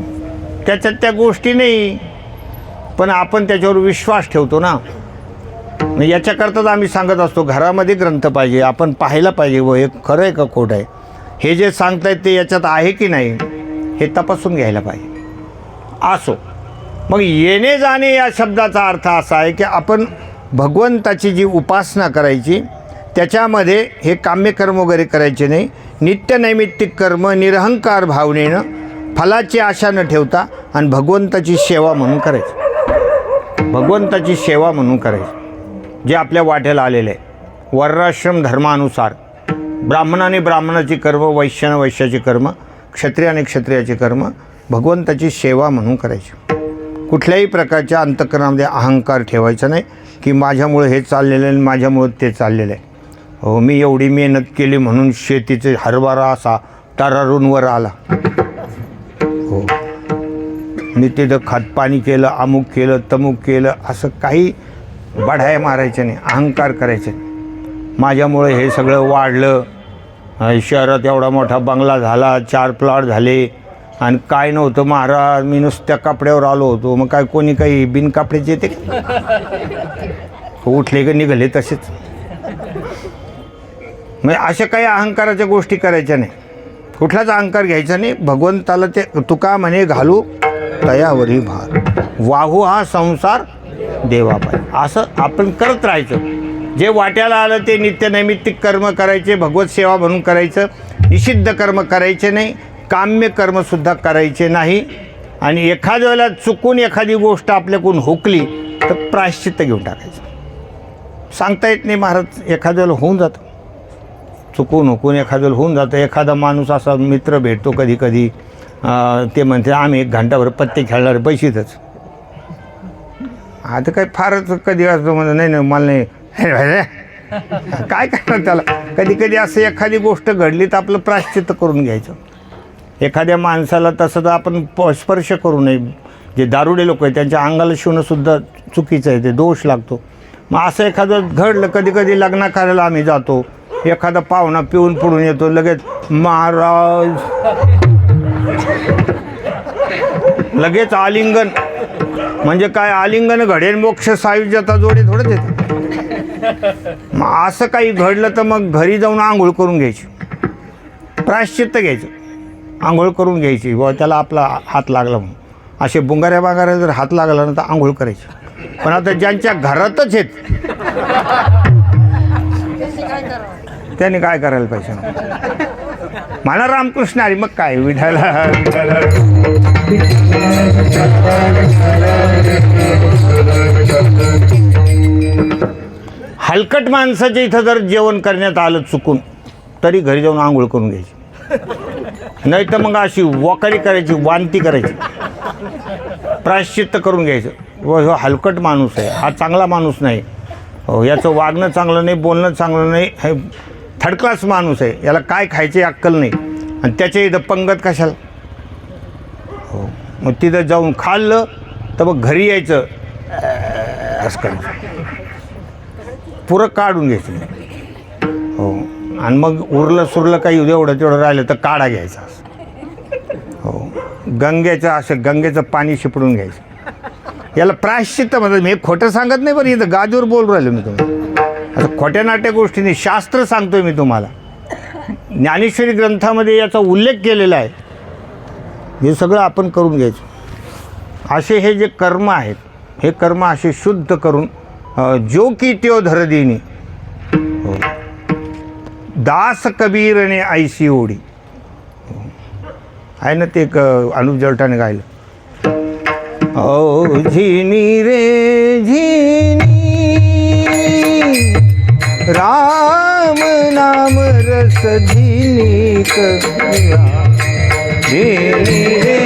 त्याच्यात त्या गोष्टी नाही, पण आपण त्याच्यावर विश्वास ठेवतो ना. मग याच्याकरताच आम्ही सांगत असतो घरामध्ये ग्रंथ पाहिजे, आपण पाहायला पाहिजे व हे खरं आहे का खोटं आहे, हे जे सांगतायत ते याच्यात आहे की नाही हे तपासून घ्यायला पाहिजे. असो, मग येणे जाणे या शब्दाचा अर्थ असा आहे की आपण भगवंताची जी उपासना करायची त्याच्यामध्ये हे काम्यकर्म वगैरे करायचे नाही. नित्यनैमित्तिक कर्म निरहंकार भावनेनं फलाची आशा न ठेवता आणि भगवंताची सेवा म्हणून करायची, भगवंताची सेवा म्हणून करायची. जे आपल्या वाट्याला आलेलं आहे वर्णाश्रम धर्मानुसार, ब्राह्मणाने ब्राह्मणाची कर्म, वैश्याने वैश्याची कर्म, क्षत्रियाने क्षत्रियाची कर्म भगवंताची सेवा म्हणून करायची. कुठल्याही प्रकारच्या अंतःकरणामध्ये अहंकार ठेवायचा नाही की माझ्यामुळे हे चाललेलं आहे, माझ्यामुळे ते चाललेलं आहे. हो मी एवढी मेहनत केली म्हणून शेतीचे हरभरा असा तरारूनवर आला. हो मी तिथं खतपाणी केलं, अमुक केलं, तमुक केलं, असं काही बढाया मारायचे नाही, अहंकार करायचे नाही. माझ्यामुळे हे सगळं वाढलं, शहरात एवढा मोठा बंगला झाला, 4 प्लॉट झाले आणि काय नव्हतं महाराज, मी नुसत्या कपड्यावर आलो होतो. मग काय कोणी काही बिन कपड्याचे येते? उठले का निघाले तसेच. म्हणजे अशा काही अहंकाराच्या गोष्टी करायच्या नाही, कुठलाच अहंकार घ्यायचा नाही. भगवंताला ते तुका म्हणे घालू तयावरी भार, वाहू हा संसार देवा पाहिजे, असं आपण करत राहायचं. जे वाट्याला आलं ते नित्यनैमित्तिक कर्म करायचे, भगवत सेवा म्हणून करायचं. निषिद्ध कर्म करायचे नाही, काम्य कर्मसुद्धा करायचे नाही. आणि एखाद्या वेळेला चुकून एखादी गोष्ट आपल्याकडून हुकली तर प्रायश्चित्त घेऊन टाकायचं. सांगता येत नाही महाराज, एखाद्या वेळेला होऊन जातं, चुकून हुकून एखाद्या वेळेला होऊन जातं. एखादा माणूस असा मित्र भेटतो कधी कधी, ते म्हणते आम्ही 1 घंटाभर पत्ते खेळणारे पैसेतच. आता काय फारच कधी असतो म्हणजे नाही नाही मला नाही काय करणार त्याला. कधी कधी असं एखादी गोष्ट घडली तर आपलं प्रायश्चित्त करून घ्यायचं. एखाद्या माणसाला तसं तर आपण स्पर्श करू नये. जे दारुडे लोक आहेत त्यांच्या अंगाला शिवणंसुद्धा चुकीचं आहे, ते दोष लागतो. मग असं एखादं घडलं, कधी कधी लग्न करायला आम्ही जातो, एखादा पाहुणा पिऊन पडून येतो, लगेच महाराज, लगेच आलिंगन. म्हणजे काय आलिंगन घडेल मोक्ष सायुज्यता जोडी थोडंच येते. मग असं काही घडलं तर मग घरी जाऊन आंघोळ करून घ्यायची, प्रायश्चित्त घ्यायचं, आंघोळ करून घ्यायची. व त्याला आपला हात लागला म्हणून. असे बुंगाऱ्या बागाऱ्या जर हात लागला ना तर आंघोळ करायची. पण आता ज्यांच्या घरातच आहेत त्यांनी काय करायला पाहिजे? म्हणा रामकृष्ण हरी, मग काय विठाला हलकट माणसाच्या इथं जर जेवण करण्यात आलं चुकून तरी घरी जाऊन आंघोळ करून घ्यायची, नाही तर मग अशी वकारी करायची, वांती करायची, प्रायश्चित्त करून घ्यायचं. व हो हलकट माणूस आहे, हा चांगला माणूस नाही, हो याचं वागणं चांगलं नाही, बोलणं चांगलं नाही, हे थर्ड क्लास माणूस आहे, याला काय खायची अक्कल नाही, आणि त्याच्या इथं पंगत कशाला. हो मग तिथं जाऊन खाल्लं तर मग घरी यायचं, असं करायचं, पुरं काढून घ्यायचं. हो आणि मग उरलं सुरलं काही एवढं तेवढं राहिलं तर काढा घ्यायचा. हो गंगेचं असं गंगेचं पाणी शिपडून घ्यायचं. याला प्रायश्चित्त म्हणतात. मी खोटं सांगत नाही, बरं इथं गादीवर बोलू राहिलो मी तुम्हाला. आता खोट्या नाट्या गोष्टींनी शास्त्र सांगतोय मी तुम्हाला. ज्ञानेश्वरी ग्रंथामध्ये याचा उल्लेख केलेला आहे. हे सगळं आपण करून घ्यायचं. असे हे जे कर्म आहेत, हे कर्म असे शुद्ध करून जो की त्यो धरदिनी, दास कबीरने ऐसी ओढी, आहे ना ते अनुप जळटाने गायलं. ओ झिनी रे झिनी राम नाम रस झिनी कबीरा, झिनी रे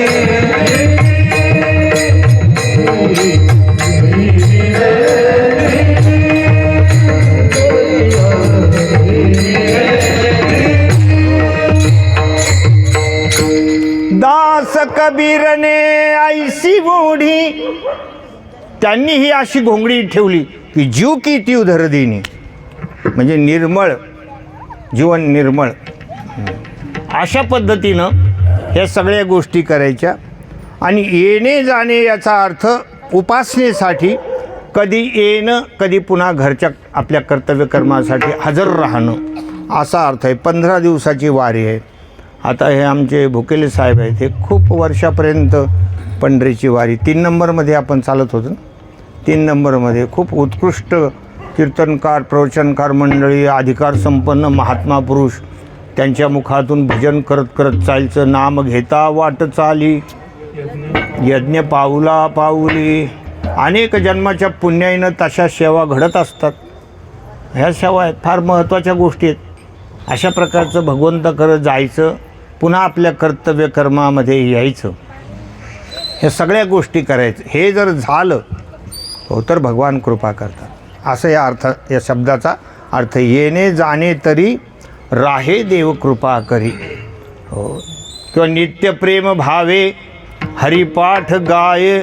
दास कबीरने ऐसी ओढी. त्यांनी ही अशी घोंगडी ठेवली की जीव की तीव धरदिनी, म्हणजे निर्मळ जीवन, निर्मळ. अशा पद्धतीनं ह्या सगळ्या गोष्टी करायच्या. आणि येणे जाणे याचा अर्थ उपासनेसाठी कधी येणं, कधी पुन्हा घरच्या आपल्या कर्तव्यकर्मासाठी हजर राहणं, असा अर्थ आहे. 15 दिवसाची वारी आहे. आता हे आमचे भुकेले साहेब आहेत, हे खूप वर्षापर्यंत पंढरीची वारी 3 नंबरमध्ये आपण चालत होतो. 3 नंबरमध्ये खूप उत्कृष्ट कीर्तनकार, प्रवचनकार मंडळी, अधिकार संपन्न महात्मा पुरुष, त्यांच्या मुखातून भजन करत करत चालचं. नाम घेता वाट चाली, यज्ञ पाऊला पाऊली. अनेक जन्माच्या पुण्याईनं तशा सेवा घडत असतात. ह्या सेवा आहेत, फार महत्त्वाच्या गोष्टी आहेत. अशा प्रकारचं भगवंताकडं जायचं, पुन्हा आपल्या कर्तव्य कर्मामध्ये यायचं, ह्या सगळ्या गोष्टी करायचं. हे जर झालं हो तर भगवान कृपा करतात, असं या अर्थ, या शब्दाचा अर्थ. येणे जाणे तरी राहे देव कृपा करी. हो, किंवा नित्यप्रेम भावे हरिपाठ गाय,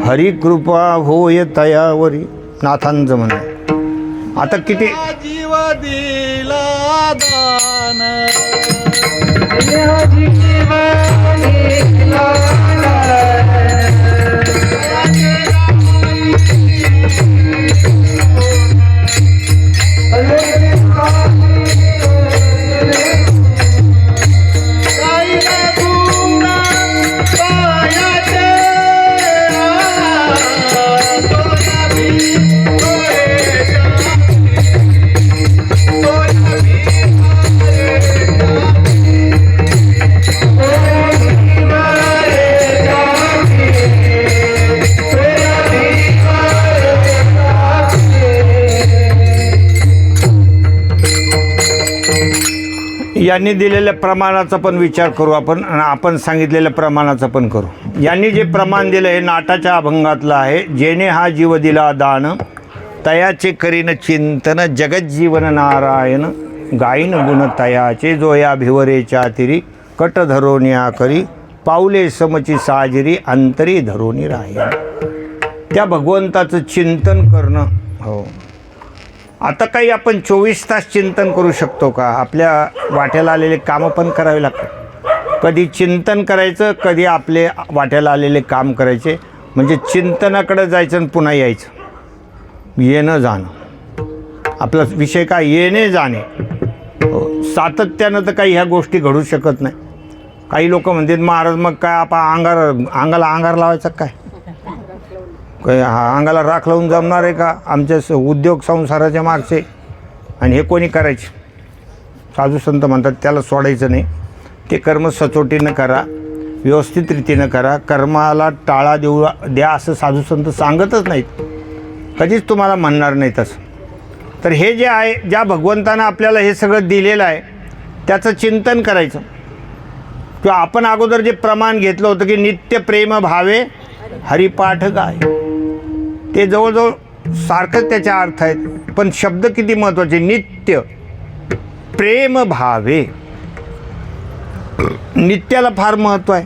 हरिकृपा होय तयावरी, नाथांचं म्हणणं. आता किती जीव दिला दान, यांनी दिलेल्या प्रमाणाचा पण विचार करू आपण, आणि आपण सांगितलेल्या प्रमाणाचा पण करू. यांनी जे प्रमाण दिलं हे नाटाच्या अभंगातलं आहे. जेणे हा जीव दिला दान, तयाचे करीन चिंतन, जगज्जीवन नारायण, गायीन गुण तयाचे, जो या भिवरेच्या तिरी, कट धरोनिया करी, पाऊले समची साजिरी, अंतरी धरोनी राहीन. त्या भगवंताचं चिंतन करणं. हो, आता काही आपण 24 तास चिंतन करू शकतो का? आपल्या वाट्याला आलेले कामं पण करावे लागतात. कधी चिंतन करायचं, कधी आपले वाट्याला आलेले काम करायचे. म्हणजे चिंतनाकडे जायचं आणि पुन्हा यायचं, येणं जाणं. आपला विषय काय? येणे जाणे. हो, सातत्यानं तर काही ह्या गोष्टी घडू शकत नाही. काही लोक म्हणतात महाराज मग काय आपण अंगाला अंगार लावायचं काय? अंगाला राख लावून जमणार आहे का? आमच्या उद्योग संसाराच्या मागचे, आणि हे कोणी करायचे? साधू संत म्हणतात त्याला सोडायचं नाही. ते कर्म सचोटीनं करा, व्यवस्थित रीतीनं करा. कर्माला टाळा द्या असं साधू संत सांगतच नाहीत, कधीच तुम्हाला म्हणणार नाही तसं. तर हे जे आहे, ज्या भगवंतानं आपल्याला हे सगळं दिलेलं आहे त्याचं चिंतन करायचं. किंवा आपण अगोदर जे प्रमाण घेतलं होतं की नित्य प्रेम भावे हरिपाठ गाय, ते जवळजवळ सारखंच त्याच्या अर्थ आहेत, पण शब्द किती महत्त्वाचे. नित्य प्रेम भावे, नित्याला फार महत्त्व आहे.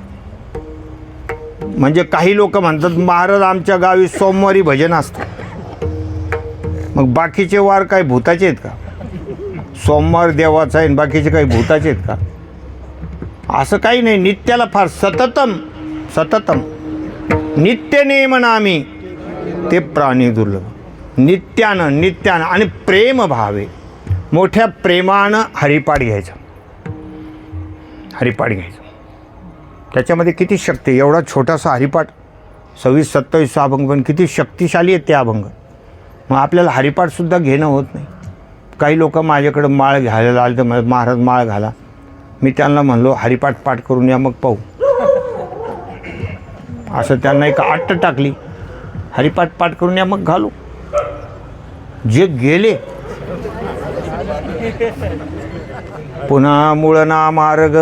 म्हणजे काही लोक म्हणतात महाराज आमच्या गावी सोमवारी भजन असतं. मग बाकीचे वार काय भूताचे आहेत का? सोमवार देवाचा आहे आणि बाकीचे काही भूताचे आहेत का? असं काही नाही. नित्याला फार सततम सततम नित्य नेमनामी ते प्राणी दुर्लभ. नित्यानं आणि प्रेम भावे, मोठ्या प्रेमानं हरिपाठ घ्यायचा. हरिपाठ घ्यायचं. त्याच्यामध्ये किती शक्ती, एवढा छोटासा हरिपाठ 26-27 अभंग, पण किती शक्तिशाली आहेत ते अभंग. मग आपल्याला हरिपाठसुद्धा घेणं होत नाही. काही लोक माझ्याकडं माळ घ्यायला आले, तर महाराज माळ घाला. मी त्यांना म्हणलो हरिपाठ पाठ करून या, मग पाहू. असं त्यांना एक आट टाकली, हरिपाठ पाठ करून या मग घालू. जे गेले पुन्हा मूळना मार्ग,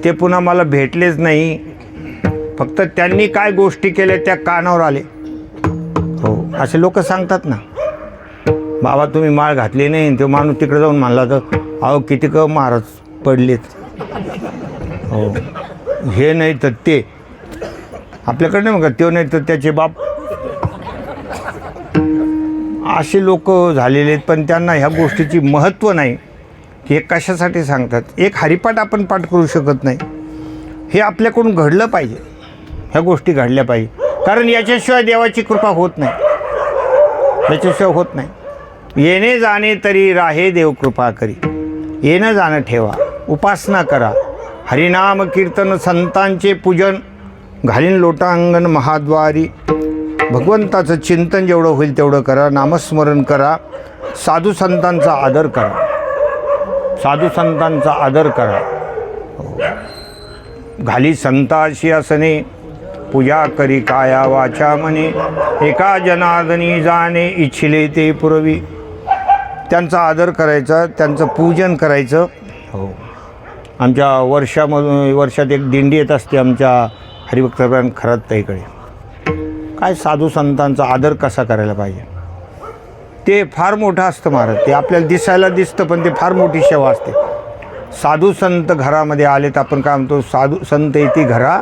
ते पुन्हा मला भेटलेच नाही. फक्त त्यांनी काय गोष्टी केल्या त्या कानावर आले. हो, असे लोक सांगतात ना, बाबा तुम्ही माळ घातली नाही. तो माणूस तिकडे जाऊन म्हणला तर अहो किती क महाराज पडलेत. हो, हे नाही तर ते आपल्याकडे नाही, मग तो नाही तर त्याचे बाप. असे लोक झालेले आहेत. पण त्यांना ह्या गोष्टीची महत्त्व नाही की हे कशासाठी सांगतात. एक हरिपाठ आपण पाठ करू शकत नाही. हे आपल्याकडून घडलं पाहिजे, ह्या गोष्टी घडल्या पाहिजे. कारण याच्याशिवाय देवाची कृपा होत नाही, याच्याशिवाय होत नाही. येणे जाणे तरी राहे देव कृपा करी, येणं जाणं ठेवा, उपासना करा, हरिनाम कीर्तन संतांचे पूजन, घालीन लोटांगण महाद्वारी. भगवंताचं चिंतन जेवढं होईल तेवढं करा, नामस्मरण करा, साधू संतांचा आदर करा, साधू संतांचा आदर करा. घाली संताशी असणे, पूजा करी काया वाचा मने, एका जनार्दनी जाणे इच्छिले ते पुरवी. त्यांचा आदर करायचा, त्यांचं पूजन करायचं. हो, आमच्या वर्षात एक दिंडी येत असते आमच्या हरिभक्तपरायण खराताईकडे. काय साधू संतांचा आदर कसा करायला पाहिजे ते फार मोठं असतं महाराज. ते आपल्याला दिसायला दिसतं, पण ते फार मोठी सेवा असते. साधू संत घरामध्ये आले तर आपण काय म्हणतो, साधू संत येती घरा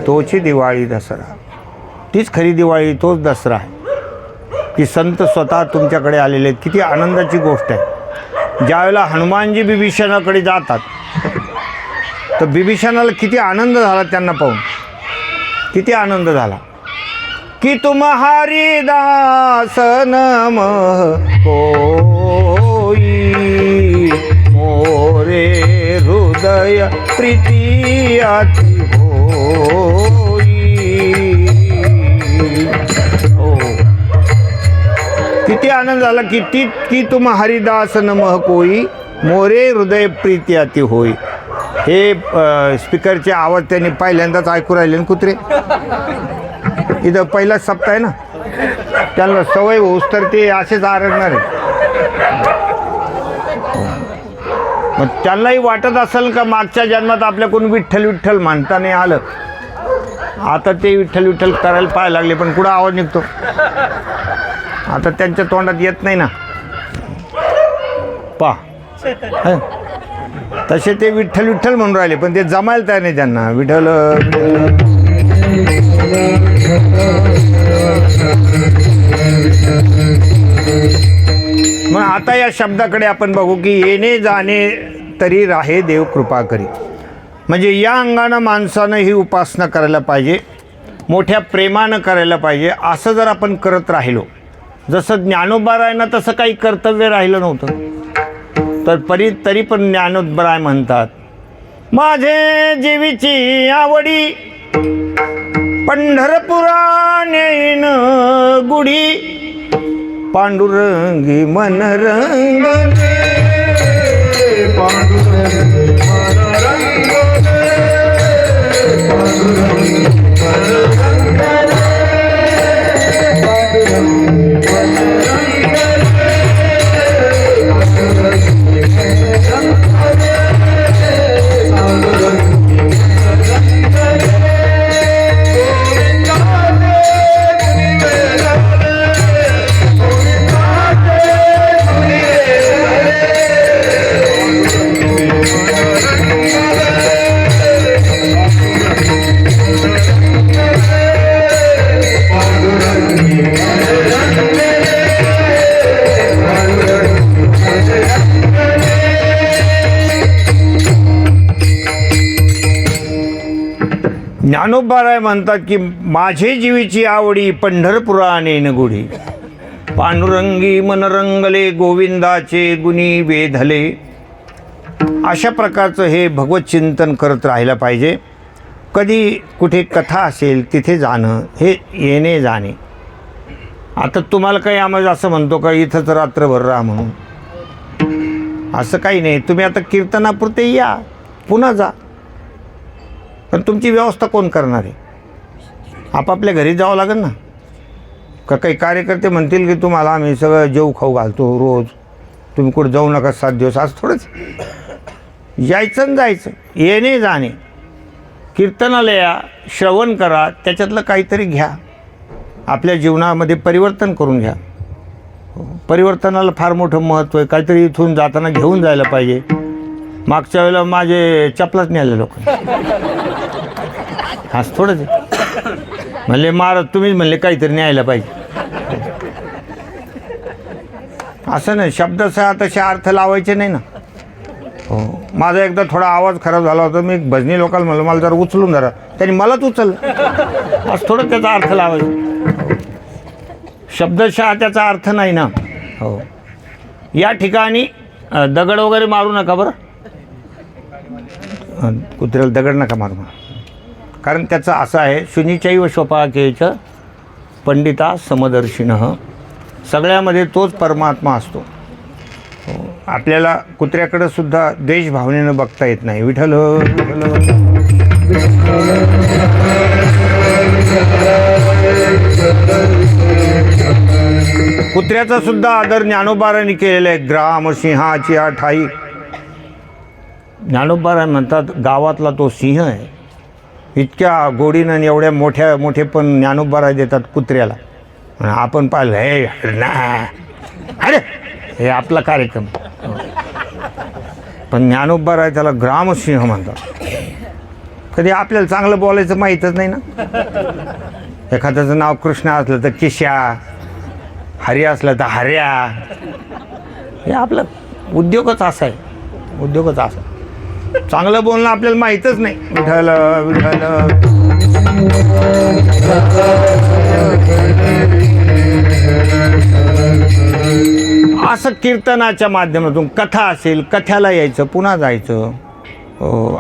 तोची दिवाळी दसरा. तीच खरी दिवाळी, तोच दसरा आहे की संत स्वतः तुमच्याकडे आलेले आहेत. किती आनंदाची गोष्ट आहे. ज्यावेळेला हनुमानजी बिभीषणाकडे जातात तर बिभीषणाला किती आनंद झाला त्यांना पाहून, किती आनंद झाला की तुम्हारी दास नमः कोई, मोरे हृदय प्रीती अति होई. हो, किती आनंद झाला की तुम्हारी दास नमः कोई, मोरे हृदय प्रीती अति होई. हे स्पीकरचे आवाज त्यांनी पहिल्यांदाच ऐकू राहिले ना कुत्रे. इथं पहिलाच सप्ताह आहे ना, त्यांना सवय होऊस तर ते असेच आरडणार आहे. मग त्यांनाही वाटत असेल का मागच्या जन्मात आपल्याकडून विठ्ठल विठ्ठल म्हणता नाही आलं, आता ते विठ्ठल विठ्ठल करायला पाहायला लागले, पण कुठं आवाज निघतो. आता त्यांच्या तोंडात येत नाही ना. पहा, तसे ते विठ्ठल विठ्ठल म्हणून राहिले, पण ते जमायला तयार नाही त्यांना. विठ्ठल मग आता या शब्दाकडे आपण बघू की येणे जाणे तरी राहे देव कृपा करी. म्हणजे या अंगानं माणसानं ही उपासना करायला पाहिजे, मोठ्या प्रेमानं करायला पाहिजे. असं जर आपण करत राहिलो, जसं ज्ञानोबारायांना तसं काही कर्तव्य राहिलं नव्हतं, तर तरी पण ज्ञानोबाराय म्हणतात, माझे जीवीची आवडी पंढरपुरा नेन गुढी, पांडुरंगी मन रंगले, पांडुरंगी मन रंगले, पांडुरंगी मन रंगले, पांडुरंगी मन रंगले, पांडुरंगी मन रंगले, पांडुरंगी ज्ञानोबाराय म्हणतात की माझे जीवीची आवडी पंढरपुरा नेन गुढी, पांडुरंगी मन रंगले, गोविंदाचे गुणी वेधले. अशा प्रकारचं हे भगवत चिंतन करत राहिलं पाहिजे. कधी कुठे कथा असेल तिथे जाणं, हे येणे जाणे. आता तुम्हाला काही आम्हाला असं म्हणतो का इथंच रात्रभर राहा म्हणून, असं काही नाही. तुम्ही आता कीर्तनापुरते या, पुन्हा जा, पण तुमची व्यवस्था कोण करणार आहे? आपापल्या घरी जावं लागेल ना. का काही कार्यकर्ते म्हणतील की तुम्हाला आम्ही सगळं जेव खाऊ घालतो रोज, तुम्ही कुठं जाऊ नका 7 दिवस. आज थोडंच यायचं आणि जायचं, येणे जाणे. कीर्तनाला या, श्रवण करा, त्याच्यातलं काहीतरी घ्या, आपल्या जीवनामध्ये परिवर्तन करून घ्या. परिवर्तनाला फार मोठं महत्त्व आहे. काहीतरी इथून जाताना घेऊन जायला पाहिजे. मागच्या वेळेला माझे चपलाच नाही आले लोक, आज थोडंच म्हणले महाराज तुम्हीच म्हणले काहीतरी न्यायला पाहिजे. असं नाही, शब्दाचा तसे अर्थ लावायचे नाही ना. हो, माझा एकदा थोडा आवाज खराब झाला होता, मी भजनी लोकांना म्हणलं मला जरा उचलून धरा, त्यांनी मलाच उचललं. आज थोडं त्याचा अर्थ लावायचा, शब्दशः त्याचा अर्थ नाही ना. हो, या ठिकाणी दगड वगैरे मारू नका बरं, कुत्र्याला दगड नका मारू, कारण त्याचं असं आहे शुनीचैव स्वपाकेच पंडिता समदर्शिनः, सगळ्यामध्ये तोच परमात्मा असतो. आपल्याला कुत्र्याकडं सुद्धा देशभावनेनं बघता येत नाही. विठ्ठल विठ्ठल. कुत्र्याचा सुद्धा आदर ज्ञानोबारांनी केलेला आहे. ग्राम सिंहाची ठाई. ज्ञानोबारां म्हणतात गावातला तो सिंह आहे. इतक्या गोडीनं आणि एवढ्या मोठे पण ज्ञानोबारा देतात कुत्र्याला. आपण पाहिलं हे ना, अरे हे आपला कार्यक्रम, पण ज्ञानोबाराय त्याला ग्रामसिंह म्हणतात. कधी आपल्याला चांगलं बोलायचं माहीतच नाही ना. एखाद्याचं नाव कृष्ण असलं तर किशा, हरी असलं तर हर्या. हे आपलं उद्योगच असा आहे, उद्योगच असा. चांगलं बोलणं आपल्याला माहीतच नाही. विठ्ठल विठ्ठल. असं कीर्तनाच्या माध्यमातून, कथा असेल कथ्याला यायचं, पुन्हा जायचं.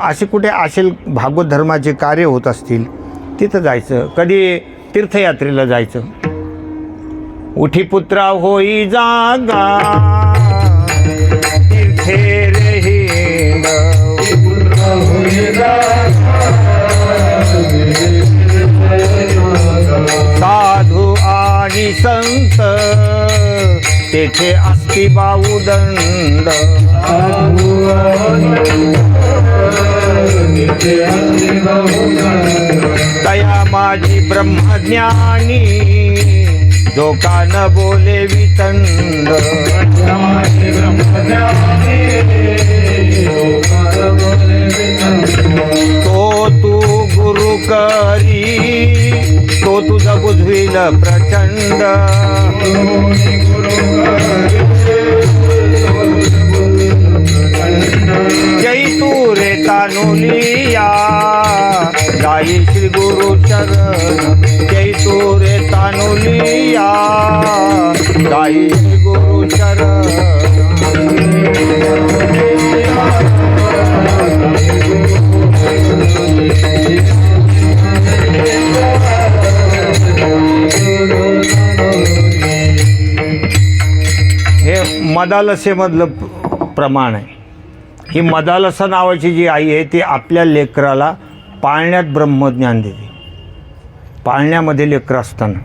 असे कुठे असेल भागवत धर्माचे कार्य होत असतील तिथं जायचं. कधी तीर्थयात्रेला जायचं. उठी पुत्रा होई जागा तीर्थे रे हिंड, साधू आणि संत तेथे असती बाऊदंड. दया माझी ब्रह्मज्ञानी जो का न बोले वितंड. तो तू गुरु करी तो तुझा बुझविल प्रचंड. जय तू रे तानुलिया गाई श्री गुरु चरण. जय तू रे तानुलिया गाई श्री गुरु चरण. हे मदालसेमधलं प्रमाण आहे. ही मदालसा नावाची जी आई आहे ती आपल्या लेकराला पाळण्यात ब्रह्मज्ञान देते. पाळण्यामध्ये लेकरं असताना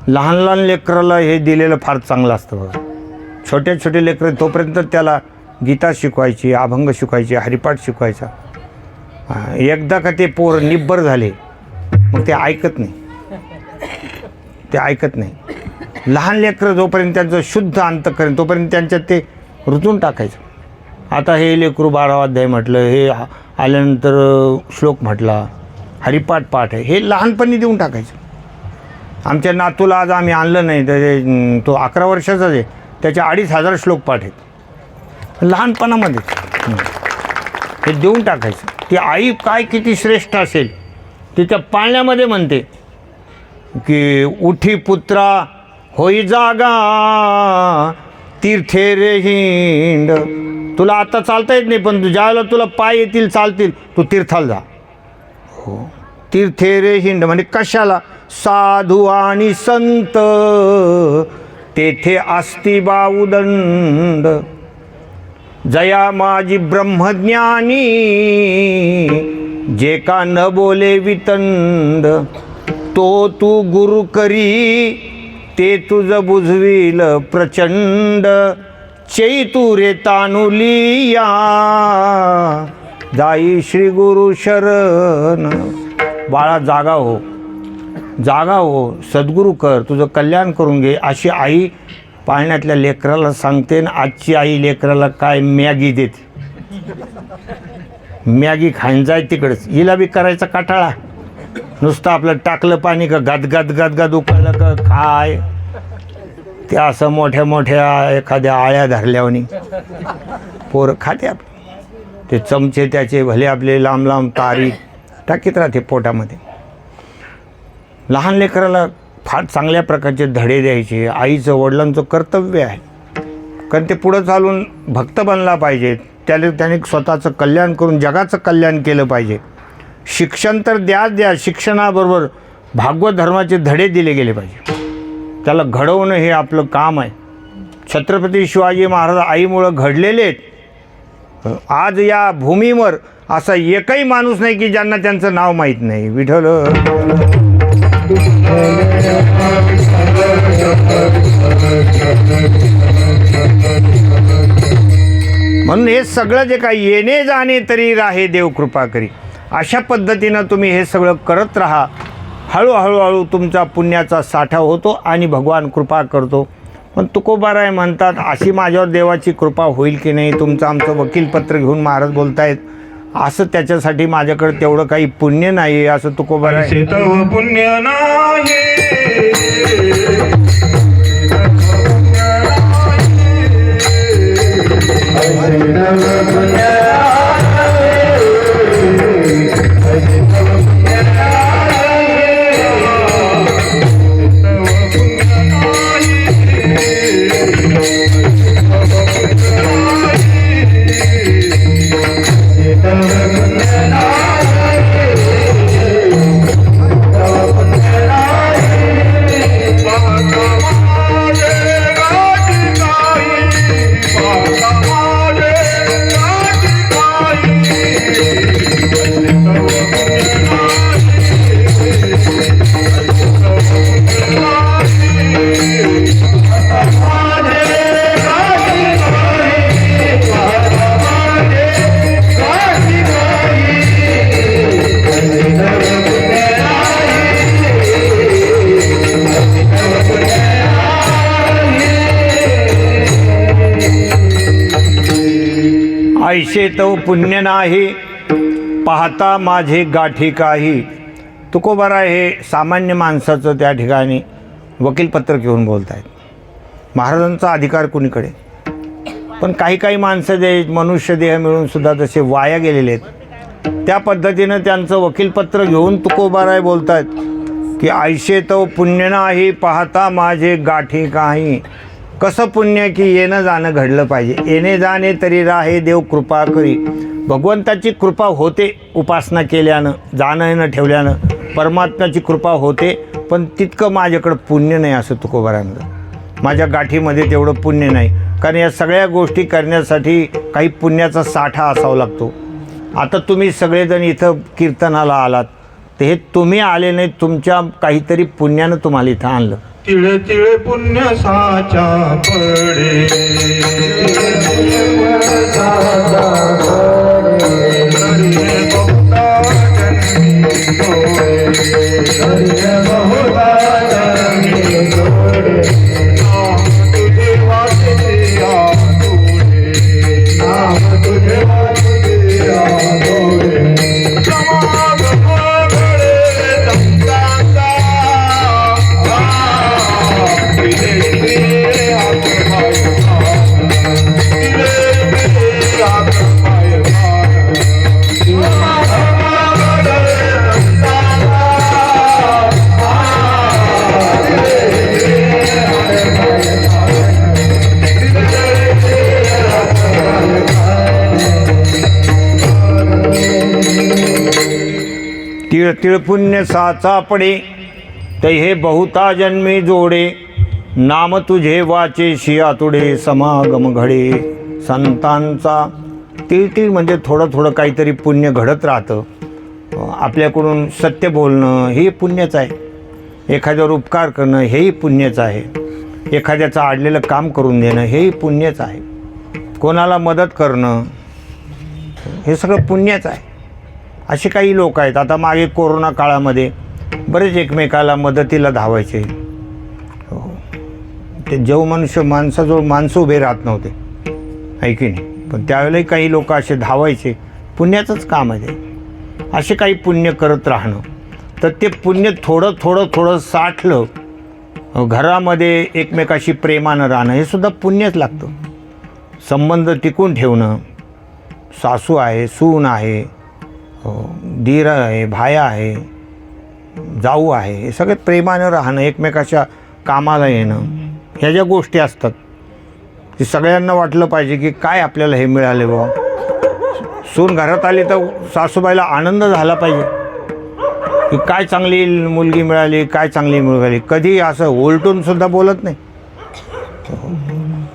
लहान लहान लेकराला हे दिलेलं फार चांगलं असतं बघा. छोटे छोटे लेकरं तोपर्यंत त्याला गीता शिकवायची, अभंग शिकवायची, हरिपाठ शिकवायचा. एकदा का ते पोर निब्बर झाले मग ते ऐकत नाही, ते ऐकत नाही. लहान लेकरं जोपर्यंत त्यांचं शुद्ध अंतःकरण तोपर्यंत त्यांच्यात ते रुजून टाकायचं. आता हे लेकरू 12वा अध्याय म्हटलं, हे आल्यानंतर श्लोक म्हटला, हरिपाठ पाठ आहे, हे लहानपणी देऊन टाकायचं. आमच्या नातूला आज आम्ही आणलं नाही तर तो 11 वर्षाचाच आहे, त्याचे 2500 श्लोक पाठ आहेत लहानपणामध्ये. हे देऊन टाकायचं. ती आई काय किती श्रेष्ठ असेल तिच्या पाळण्यामध्ये म्हणते की उठी पुत्रा होई जागा तीर्थे रे हिंड. तुला आता चालता येत नाही, पण ज्यावेळेला तुला पाय येतील चालतील तू तीर्थाला जा. हो, तीर्थे रे हिंड म्हणजे कशाला? साधू आणि संत तेथे असती बाउदंड. जया माझी ब्रह्मज्ञानी जे का न बोले वितंड. तो तू गुरु करी ते तुझ बुझविल प्रचंड. चैतू रे तानुलिया जाई श्री गुरु शरण. बाळा जागा हो, जागा हो, सद्गुरू कर, तुझं कल्याण करून घे, अशी आई पाळण्यातल्या लेकराला सांगते. आणि आजची आई लेकराला काय मॅगी देते. मॅगी खाईन जाय तिकडंच. हिला बी करायचा काटाळा. नुसतं आपलं टाकलं पाणी का गदगद गदगद उकळलं का खाय. ते असं मोठ्या मोठ्या एखाद्या आळ्या धरल्यावानी पोरं खाते. आपले ते चमचे त्याचे भले आपले लांब लांब तारी टाकीत राहते पोटामध्ये. लहान लेकराला फार चांगल्या प्रकारचे धडे द्यायचे आईचं वडिलांचं कर्तव्य आहे. कारण ते पुढं चालून भक्त बनला पाहिजे. त्याने स्वतःचं कल्याण करून जगाचं कल्याण केलं पाहिजे. शिक्षण तर द्या, शिक्षणाबरोबर भागवत धर्माचे धडे दिले गेले पाहिजे. त्याला घडवणं हे आपलं काम आहे. छत्रपती शिवाजी महाराज आईमुळं घडलेले आहेत. आज या भूमीवर असा एकही माणूस नाही की ज्यांना त्यांचं नाव माहीत नाही. विठ्ठल म्हणून हे सगळं जे काही येणे जाणे तरी राहे देव कृपा करी, अशा पद्धतीनं तुम्ही हे सगळं करत राहा. हळूहळू तुमचा पुण्याचा साठा होतो आणि भगवान कृपा करतो. पण तुकोबाराय म्हणतात अशी माझ्यावर देवाची कृपा होईल की नाही. तुमचं आमचं वकीलपत्र घेऊन महाराज बोलतायत असं, त्याच्यासाठी माझ्याकडे तेवढं काही पुण्य नाही असं तुकोबाराय. पुण्य नाही ऐशे तो पुण्य नाही पाहता माझे गाठी काही. तुकोबाराय हे सामान्य माणसाचं त्या ठिकाणी वकीलपत्र घेऊन बोलत आहेत. महाराजांचा अधिकार कुणीकडे. पण काही माणसं जे मनुष्य देह मिळून सुद्धा जसे वाया गेलेले आहेत त्या पद्धतीनं त्यांचं वकीलपत्र घेऊन तुकोबाराय बोलत आहेत की ऐशे तो पुण्य नाही पाहता माझे गाठी काही. कसं पुण्य की येणं जाणं घडलं पाहिजे. येणे जाणे तरी राहे देव कृपा करी. भगवंताची कृपा होते उपासना केल्यानं, जाणं येणं ठेवल्यानं परमात्म्याची कृपा होते. पण तितकं माझ्याकडं पुण्य नाही असं तुकोबारांचं. माझ्या गाठीमध्ये तेवढं पुण्य नाही. कारण या सगळ्या गोष्टी करण्यासाठी काही पुण्याचा साठा असावा लागतो. आता तुम्ही सगळेजण इथं कीर्तनाला आलात तर हे तुम्ही आले नाही, तुमच्या काहीतरी पुण्यानं तुम्हाला इथं आणलं. तिळे तिळे पुण्य साचा पडे तिळपुण्य साचा पडे, ते हे बहुता जन्मी जोडे, नाम तुझे वाचेशी आतुडे, समागम घडे संतांचा. तिळ म्हणजे थोडं थोडं काहीतरी पुण्य घडत राहतं. आपल्याकडून सत्य बोलणं हे पुण्यच आहे, एखाद्यावर उपकार करणं हेही पुण्यच आहे, एखाद्याचं आडलेलं काम करून देणं हेही पुण्यच आहे, कोणाला मदत करणं हे सगळं पुण्यच आहे. असे काही लोक आहेत. आता मागे कोरोना काळामध्ये बरेच एकमेकाला मदतीला धावायचे. ते जेव माणसाजवळ माणसं उभे राहत नव्हते, आहे की नाही, पण त्यावेळेलाही काही लोक असे धावायचे. पुण्याचंच काम आहे ते. असे काही पुण्य करत राहणं, तर ते पुण्य थोडं थोडं थोडं साठलं. घरामध्ये एकमेकाशी प्रेमानं राहणं हे सुद्धा पुण्यच लागतं. संबंध टिकून ठेवणं, सासू आहे, सून आहे, दीर आहे, भाया आहे, जाऊ आहे, हे सगळे प्रेमानं राहणं, एकमेकाच्या कामाला येणं, ह्या ज्या गोष्टी असतात की सगळ्यांना वाटलं पाहिजे की काय आपल्याला हे मिळाले बा. सून घरात आली तर सासूबाईला आनंद झाला पाहिजे की काय चांगली मुलगी मिळाली, काय चांगली मिळाली. कधी असं उलटून सुद्धा बोलत नाही.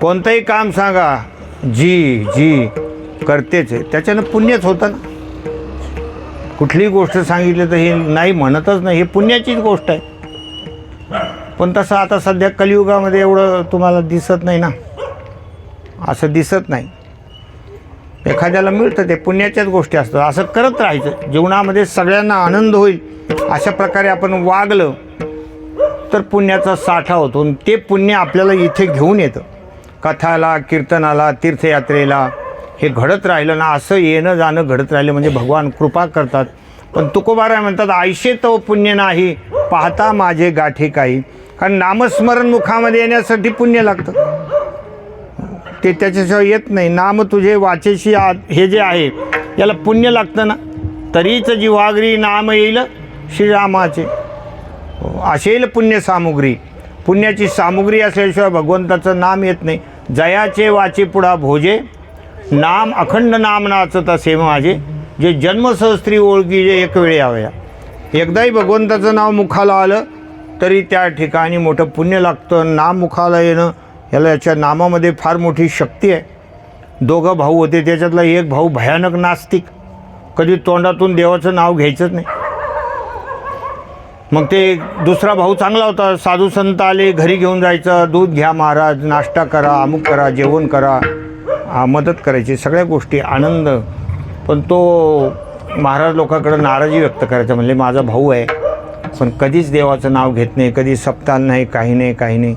कोणतंही काम सांगा, जी जी करतेच आहे, त्याच्यानं पुण्यच होतं ना. कुठलीही गोष्ट सांगितली तर हे नाही म्हणतच नाही, हे पुण्याचीच गोष्ट आहे. पण तसं आता सध्या कलियुगामध्ये एवढं तुम्हाला दिसत नाही ना, असं दिसत नाही. एखाद्याला मिळतं ते पुण्याच्याच गोष्टी असतात. असं करत राहायचं, जीवनामध्ये सगळ्यांना आनंद होईल अशा प्रकारे आपण वागलं तर पुण्याचा साठा होतो. आणि ते पुण्य आपल्याला इथे घेऊन येतं. कथाला, कीर्तनाला, तीर्थयात्रेला हे घडत राहिलं ना, असं येणं जाणं घडत राहिलं म्हणजे भगवान कृपा करतात. पण तुकोबाराय म्हणतात, आयशे तव पुण्य नाही पाहता माझे गाठी काही. कारण नामस्मरण मुखामध्ये येण्यासाठी पुण्य लागतं, ते त्याच्याशिवाय येत नाही. नाम तुझे वाचेशी हे जे आहे याला पुण्य लागतं ना. तरीच जिव्हागरी नाम येईल श्रीरामाचे, असेल पुण्य सामुग्री. पुण्याची सामुग्री असल्याशिवाय भगवंताचं नाम येत नाही. जयाचे वाचे पुढा भोजे, नाम अखंड नाम नाचत असे माझे. जे जन्मसहस्त्री ओळखी जे एक वेळ यावया. एकदाही भगवंताचं नाव मुखाला आलं तरी त्या ठिकाणी मोठं पुण्य लागतं. नाम मुखाला येणं याच्या नामामध्ये फार मोठी शक्ती आहे. दोघं भाऊ होते, त्याच्यातला एक भाऊ भयानक नास्तिक, कधी तोंडातून देवाचं नाव घ्यायचंच नाही. मग ते दुसरा भाऊ चांगला होता, साधू संत आले घरी घेऊन जायचं, दूध घ्या महाराज, नाश्ता करा, अमुक करा, जेवण करा, मदत करायची, सगळ्या गोष्टी आनंद. पण तो महाराज लोकांकडे नाराजी व्यक्त करायचा, म्हणले माझा भाऊ आहे पण कधीच देवाचं नाव घेत नाही, कधी सप्ताह नाही, काही नाही, काही नाही.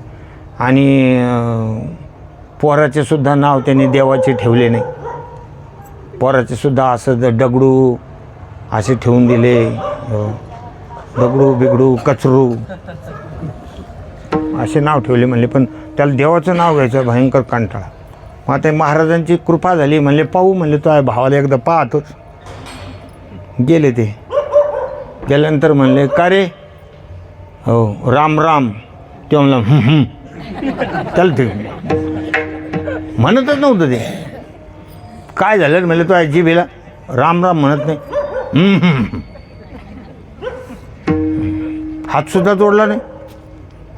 आणि पोराचे सुद्धा नाव त्यांनी देवाचे ठेवले नाही. पोराचे सुद्धा असं दगडू असे ठेवून दिले, दगडू बिगडू कचरू असे नाव ठेवले. म्हणले पण त्याला देवाचं नाव घ्यायचं भयंकर कंटाळा. मग आता महाराजांची कृपा झाली, म्हणले पाहू, म्हणले तो आहे भावाला एकदा पाहतोच. गेले ते, गेल्यानंतर म्हणले का रे, हो राम राम. ते म्हणलं त्याला ते म्हणतच नव्हतं. ते काय झालं म्हणले तो जिभेला राम राम म्हणत नाही, हातसुद्धा जोडला नाही,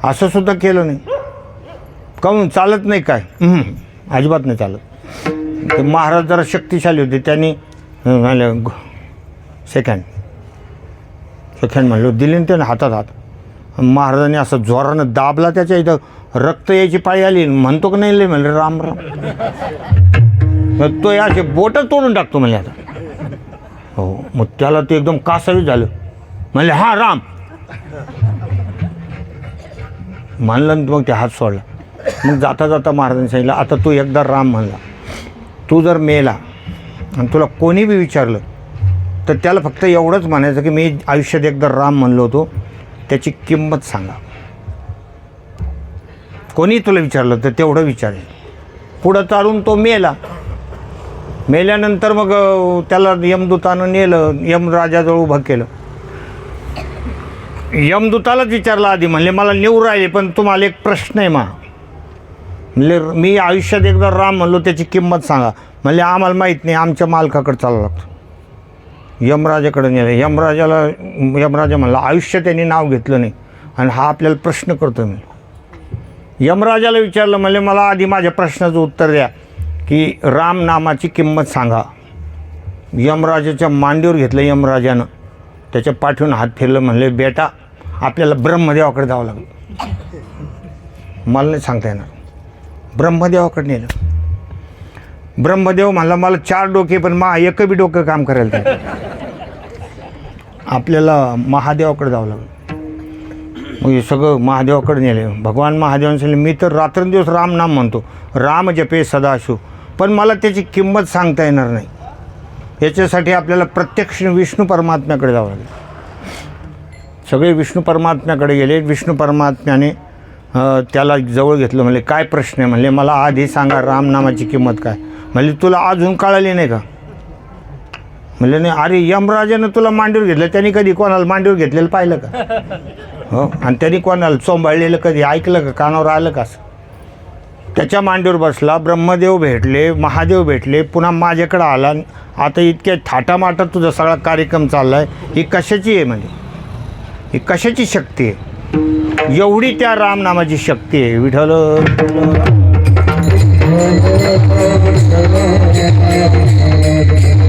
असं सुद्धा केलं नाही. काहून चालत नाही काय, अजिबात नाही चालत. ते महाराज जरा शक्तिशाली होते, त्यांनी म्हणलं सेकंड म्हणलो, दिले ना त्याने हातात हात. महाराजांनी असं जोरानं दाबला, त्याच्या इथं रक्त यायची पाळी आली. म्हणतो का नाही म्हणले राम राम, तो असे बोटं तोडून टाकतो म्हणले आता. हो, मग त्याला ते एकदम कासावीस झालं. म्हणले हां राम म्हणलं, मग ते हात सोडला. मग जाता जाता महाराजांनी सांगितलं, आता तू एकदा राम म्हणला, तू जर मेला आणि तुला कोणी बी विचारलं तर त्याला फक्त एवढंच म्हणायचं की मी आयुष्यात एकदा राम म्हणलो होतो, त्याची किंमत सांगा. कोणी तुला विचारलं तर तेवढं विचारेल. पुढं चालून तो मेला. मेल्यानंतर मग त्याला यमदूतानं नेलं, यमराजाजवळ उभं केलं. यमदूतालाच विचारलं आधी, म्हणले मला नेऊ राहिले पण तुम्हाला एक प्रश्न आहे म्हणले मी आयुष्यात एकदा राम म्हणलो, त्याची किंमत सांगा. म्हणले आम्हाला माहीत नाही, आमच्या मालकाकडे चालावं लागतं. यमराजाकडे नेलं. यमराजा म्हणला आयुष्य त्यांनी नाव घेतलं नाही आणि हा आपल्याला प्रश्न करतो. मी यमराजाला विचारलं, म्हणजे मला आधी माझ्या प्रश्नाचं उत्तर द्या की राम नामाची किंमत सांगा. यमराजाच्या मांडीवर घेतलं यमराजानं, त्याच्या पाठवून हात फिरलं, म्हणले बेटा आपल्याला ब्रह्मदेवाकडे जावं लागलं. मला नाही सांगता येणार. ब्रह्मदेवाकडे नेलं. ब्रह्मदेव म्हणला मला 4 डोके पण एक बी डोकं काम करायला तयार. आपल्याला महादेवाकडे जावं लागलं. मग हे सगळं महादेवाकडे नेले. भगवान महादेवांनी सांगितलं मी तर रात्रंदिवस राम नाम म्हणतो, राम जपे सदाशिव, पण मला त्याची किंमत सांगता येणार नाही. याच्यासाठी आपल्याला प्रत्यक्ष विष्णू परमात्म्याकडे जावं लागेल. सगळे विष्णू परमात्म्याकडे गेले. विष्णू परमात्म्याने त्याला जवळ घेतलं. म्हणले काय प्रश्न आहे? म्हणले मला आधी सांगा राम नामाची किंमत काय. म्हणले तुला अजून कळाली नाही का? म्हणले नाही. अरे यमराजानं तुला मांडीवर घेतलं, त्यांनी कधी कोणाला मांडीवर घेतलेलं पाहिलं का? हो, आणि त्यांनी कोणाला चोंबाळलेलं कधी ऐकलं का? कानावर आलं का? त्याच्या मांडीवर बसला. ब्रह्मदेव भेटले, महादेव भेटले, पुन्हा माझ्याकडं आला. आता इतक्या थाटामाटात तुझा सगळा कार्यक्रम चालला आहे, ही कशाची आहे? म्हणजे ही कशाची शक्ती आहे? एवढी त्या रामनामाची शक्ती आहे. विठ्ठल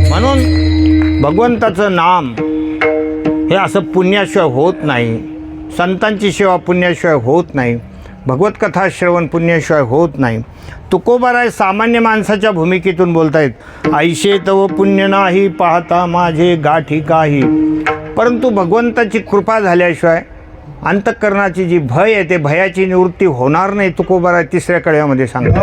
म्हणून भगवंताचं नाम हे असं पुण्याशिवाय होत नाही. संतांची सेवा पुण्याशिवाय होत नाही. भगवत कथा श्रवण पुण्याशिवाय होत नाही. तुकोबाराय सामान्य माणसाच्या भूमिकेतून बोलतायत. ऐशे तव पुण्य नाही पाहता माझे गाठी काही. परंतु भगवंताची कृपा झाल्याशिवाय अंतःकरणाची जी भय आहे ते भयाची निवृत्ती होणार नाही. तुकोबाराय 3ऱ्या कळ्यामध्ये सांगतात.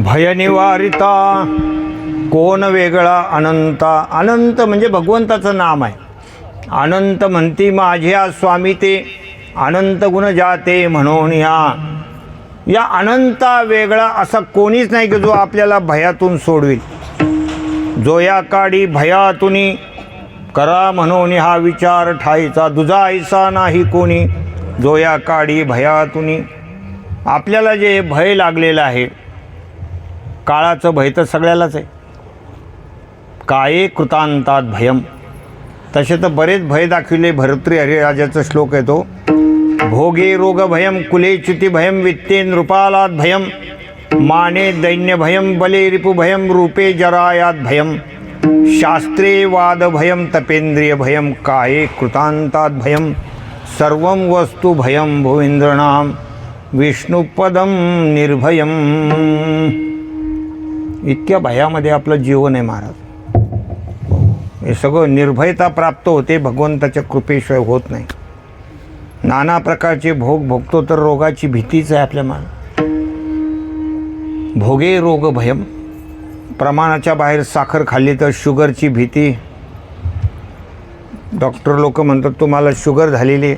भयनिवारिता कोण वेगळा अनंता. अनंत म्हणजे भगवंताचं नाम आहे. अनंत म्हणती माझ्या स्वामी ते अनंत गुण जाते म्हणून या अनंता वेगळा असा कोणीच नाही की जो आपल्याला भयातून सोडविल. जो या काडी भयातुनी करा म्हणून हा विचार ठाईचा दुजा ऐसा नाही कोणी. जो या काडी भयातुनी आपल्याला जे भय लागलेलं आहे, काळाचं भय तर सगळ्यालाच आहे. काये कृतांतात भयम. तसे तर बरेच भय दाखविले. भरतृ हरिराजाचा श्लोक आहे तो. भोगे रोग भयम कुले च्युती भयम वित्ते नृपालात भयम माने दैन्य भयम बले रिपु भयम रूपे जरायात भयम शास्त्रे वाद भयम तपेंद्रिय भयम काये कृतांतात भयम सर्वं वस्तु भयम भुवेंद्रनाम विष्णुपदम निर्भयम. इतक्या भयामध्ये आपलं जीवन आहे महाराज. हे सगळं निर्भयता प्राप्त होते भगवंताच्या कृपेशिवाय होत नाही. नाना प्रकारचे भोग भोगतो तर रोगाची भीतीच आहे आपल्या मान. भोगे रोग भयम. प्रमाणाच्या बाहेर साखर खाल्ली तर शुगरची भीती. डॉक्टर लोक म्हणतात तुम्हाला शुगर झालेली,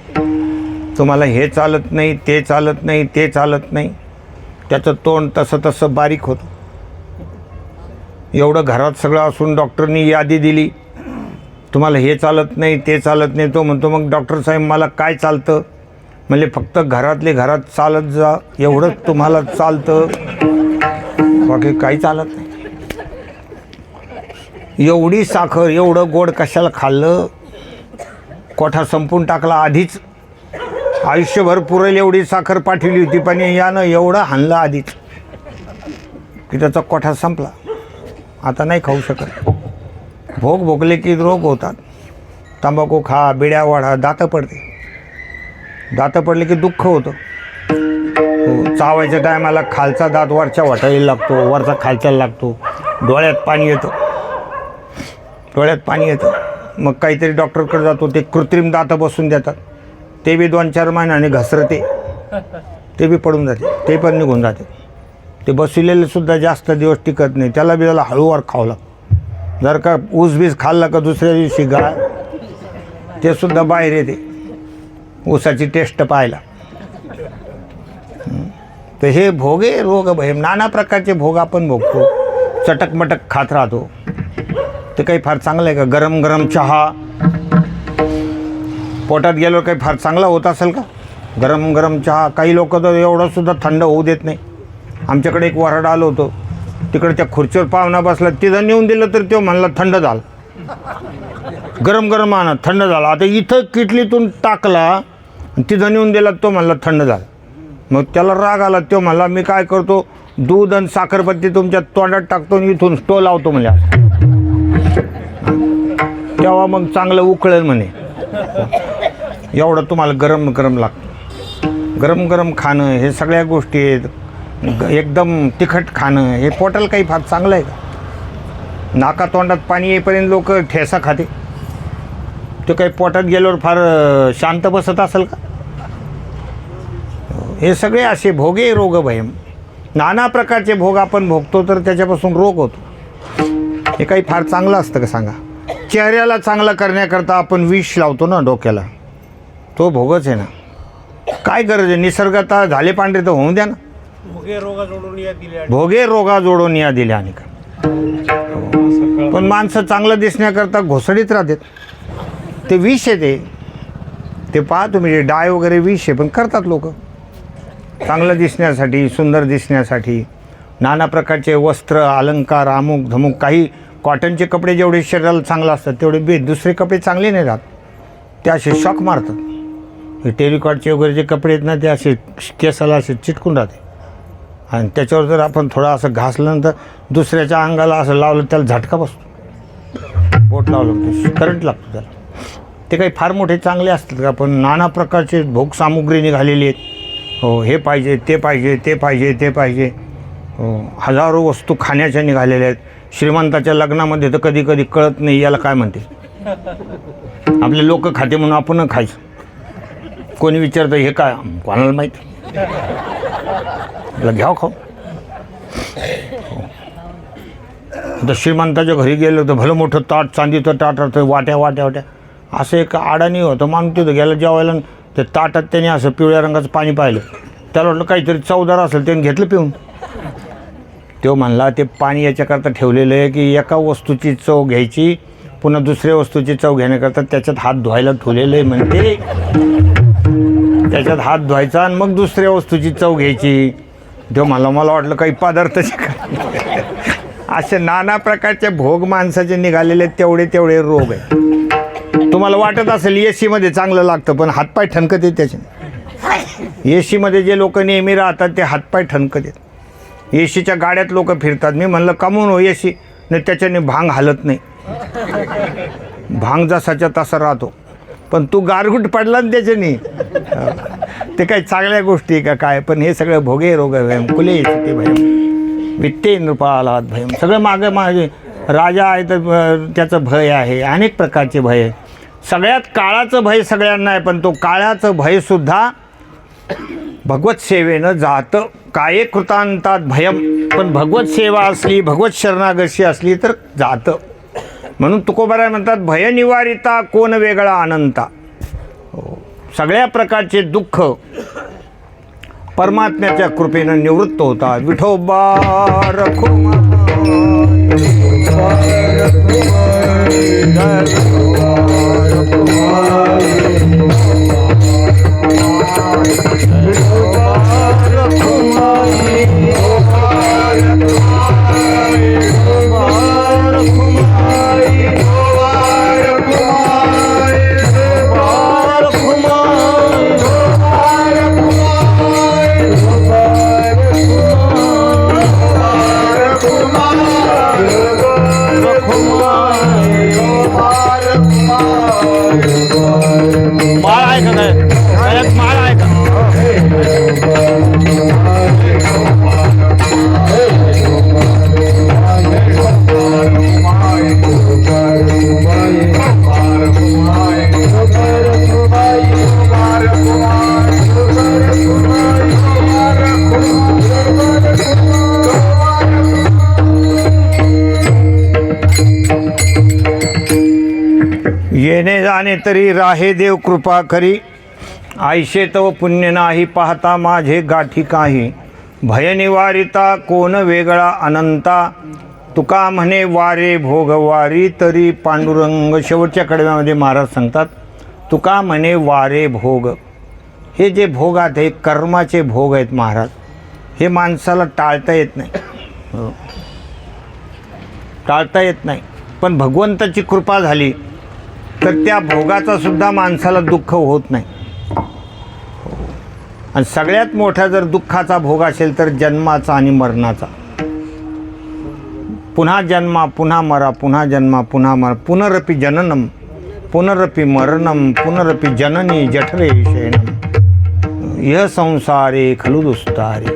तुम्हाला हे चालत नाही, ते चालत नाही, ते चालत नाही. त्याचं तोंड तसं तसं बारीक होतं. एवढं घरात सगळं असून डॉक्टरनी यादी दिली, तुम्हाला हे चालत नाही, ते चालत नाही. तो म्हणतो मग डॉक्टर साहेब मला काय चालतं? म्हणजे फक्त घरातले घरात चालत जा, एवढंच तुम्हाला चालतं, बाकी काही चालत नाही. एवढी साखर एवढं गोड कशाला खाल्लं? कोठा संपून टाकला आधीच. आयुष्यभर पुरेल एवढी साखर पाठवली होती, पण यानं एवढं हाणलं आधीच की त्याचा कोठा संपला. आता नाही खाऊ शकत. भोग भोगले की रोग होतात. तंबाखू खा, बिड्या वाढा, दातं पडते. दातं पडले की दुःख होतं. चावायच्या टायमाला खालचा दात वरच्या वाटायला लागतो, वरचा खालच्याला लागतो. डोळ्यात पाणी येतं. मग काहीतरी डॉक्टरकडे जातो, ते कृत्रिम दातं बसून देतात. ते बी 2-4 महिन्याने घसरते, ते बी पडून जाते, ते पण निघून जाते. ते बसविलेले सुद्धा जास्त दिवस टिकत नाही. त्याला बी त्याला हळूवार खावं लागतं. जर का ऊसबीज खाल्ला का दुसऱ्या दिवशी गाळ ते सुद्धा बाहेर येते ऊसाची टेस्ट पाहायला. तर हे भोगे रोग भयम, नाना प्रकारचे भोग आपण भोगतो. चटकमटक खात राहतो. ते काही फार चांगलं आहे का? गरम गरम चहा पोटात गेल्यावर काही फार चांगला होत असेल का? गरम गरम चहा. काही लोक तर एवढं सुद्धा थंड होऊ देत नाही. आमच्याकडे एक वराड आलं होतं, तिकडे त्या खुर्चीवर पाहुणा बसला, तिथं नेऊन दिलं तर तो म्हणला थंड झालं. गरम गरम आणा, थंड झाला. आता इथं किटलीतून टाकला, तिथं नेऊन दिला, तो म्हणला थंड झालं. मग त्याला राग आला. तो म्हणला मी काय करतो, दूध आणि साखरपत्ती तुमच्या तोंडात टाकतो आणि इथून स्टो लावतो म्हणजे. तेव्हा मग चांगलं उकळेल म्हणे. एवढं तुम्हाला गरम गरम लागतं. गरम गरम खाणं हे सगळ्या गोष्टी आहेत. एकदम तिखट खाणं हे पोटाला काही फार चांगलं आहे का? नाका तोंडात पाणी येईपर्यंत लोक ठेसा खाते. ते काही पोटात गेल्यावर फार शांत बसत असेल का? हे सगळे असे भोगे रोग भयम. नाना प्रकारचे भोग आपण भोगतो तर त्याच्यापासून रोग होतो. हे काही फार चांगलं असतं का सांगा? चेहऱ्याला चांगलं करण्याकरता आपण विष लावतो ना डोक्याला, तो भोगच आहे ना. काय गरज आहे? निसर्गात झाले पांढरे तर होऊन द्या ना. भोगे रोगा जोडून या दिल्या आणि का. पण माणसं चांगलं दिसण्याकरता घोसडीत राहतात. ते विष आहे. ते पहा तुम्ही, डाय वगैरे विष आहे, पण करतात लोक चांगलं दिसण्यासाठी, सुंदर दिसण्यासाठी. नाना प्रकारचे वस्त्र, अलंकार, अमुक धमुक. काही कॉटनचे कपडे जेवढे शरीराला चांगलं असतात तेवढे दुसरे कपडे चांगले नाही राहत. ते असे शॉक मारतात. हे टेरिकॉटचे वगैरे जे कपडे आहेत ना, ते असे केसाला असे चिटकून राहते. आणि त्याच्यावर जर आपण थोडं असं घासल्यानंतर दुसऱ्याच्या अंगाला असं लावलं, त्याला झटका बसतो. बोट लावलं करंट लागतो त्याला. ते काही फार मोठे चांगले असतात का? पण नाना प्रकारचे भोग सामुग्री निघालेली आहेत. हो, हे पाहिजे, ते पाहिजे, ते पाहिजे, ते पाहिजे. हो, हजारो वस्तू खाण्याच्या निघालेल्या आहेत. श्रीमंताच्या लग्नामध्ये तर कधी कधी कळत नाही याला काय म्हणते. आपले लोक खाते म्हणून आपण खायचं. कोणी विचारतं हे काय, कोणाला माहीत, घ्याव खाऊ. आता श्रीमंताच्या घरी गेलं तर भलं मोठं ताट, चांदीचं ताट राहतं, वाट्या. असं एक अडाणी होतं माणूस, तिथं गेलं जेवायला. ते ताटात त्याने असं पिवळ्या रंगाचं पाणी पाहिलं. त्याला वाटलं काहीतरी चवदार असेल, त्याने घेतलं पिऊन. तो म्हणला ते पाणी याच्याकरता ठेवलेलं आहे की एका वस्तूची चव घ्यायची, पुन्हा दुसऱ्या वस्तूची चव घेण्याकरता त्याच्यात हात धुवायला ठेवलेलं आहे म्हणते. त्याच्यात हात धुवायचा आणि मग दुसऱ्या वस्तूची चव घ्यायची. तो मला वाटलं काही पदार्थाचे असे नाना प्रकारचे भोग माणसाचे निघालेले तेवढे रोग आहे. तुम्हाला वाटत असेल एसीमध्ये चांगलं लागतं, पण हातपाय ठणकत आहेत त्याच्याने. एसीमध्ये जे लोक नेहमी राहतात ते हातपाय ठणकत आहेत. एसीच्या गाड्यात लोक फिरतात. मी म्हणलं कमवून हो एसी नाही, त्याच्याने भांग हालत नाही. भांग जसाच्या तसा राहतो, पण तू गारगुट पडला ना त्याच्याने. ते काही चांगल्या गोष्टी का काय? पण हे सगळं भोगे रोग भयम, कुले ते भयम, वित्ते नृपालात भयम. सगळं मागे माझे राजा आहे तर त्याचं भय आहे. अनेक प्रकारचे भय आहे. सगळ्यात काळाचं भय सगळ्यांना आहे, पण तो काळाचं भयसुद्धा भगवत सेवेनं जातं. काये कृतांतात भयम, पण भगवत सेवा असली, भगवत शरणागती असली तर जातं. म्हणून तुकोबाराय म्हणतात, भय निवारिता कोण वेगळा अनंता. सगळ्या प्रकारचे दुःख परमात्म्याच्या कृपेनं निवृत्त होतात. विठोबा रखुमाई, येणे जाणे तरी राहे देव कृपा करी, आयशे तव पुण्य नाही पाहता माझे गाठी काही, भय निवारिता कोण वेगळा अनंता, तुका म्हणे वारे भोग वारी तरी पांडुरंग. शेवटच्या कडव्यामध्ये महाराज सांगतात तुका म्हणे वारे भोग. हे जे भोग आहेत हे कर्माचे भोग आहेत महाराज, हे माणसाला टाळता येत नाही, टाळता येत नाही. पण भगवंताची कृपा झाली तर त्या भोगाचा सुद्धा माणसाला दुःख होत नाही. आणि सगळ्यात मोठा जर दुःखाचा भोग असेल तर जन्माचा आणि मरणाचा. पुन्हा जन्मा पुन्हा मरा, पुन्हा जन्मा पुन्हा मरा, पुनरपि जननम पुनरपि मरणम पुनरपि जननी जठरे शयनम, यह संसारे खलु दुस्तारे.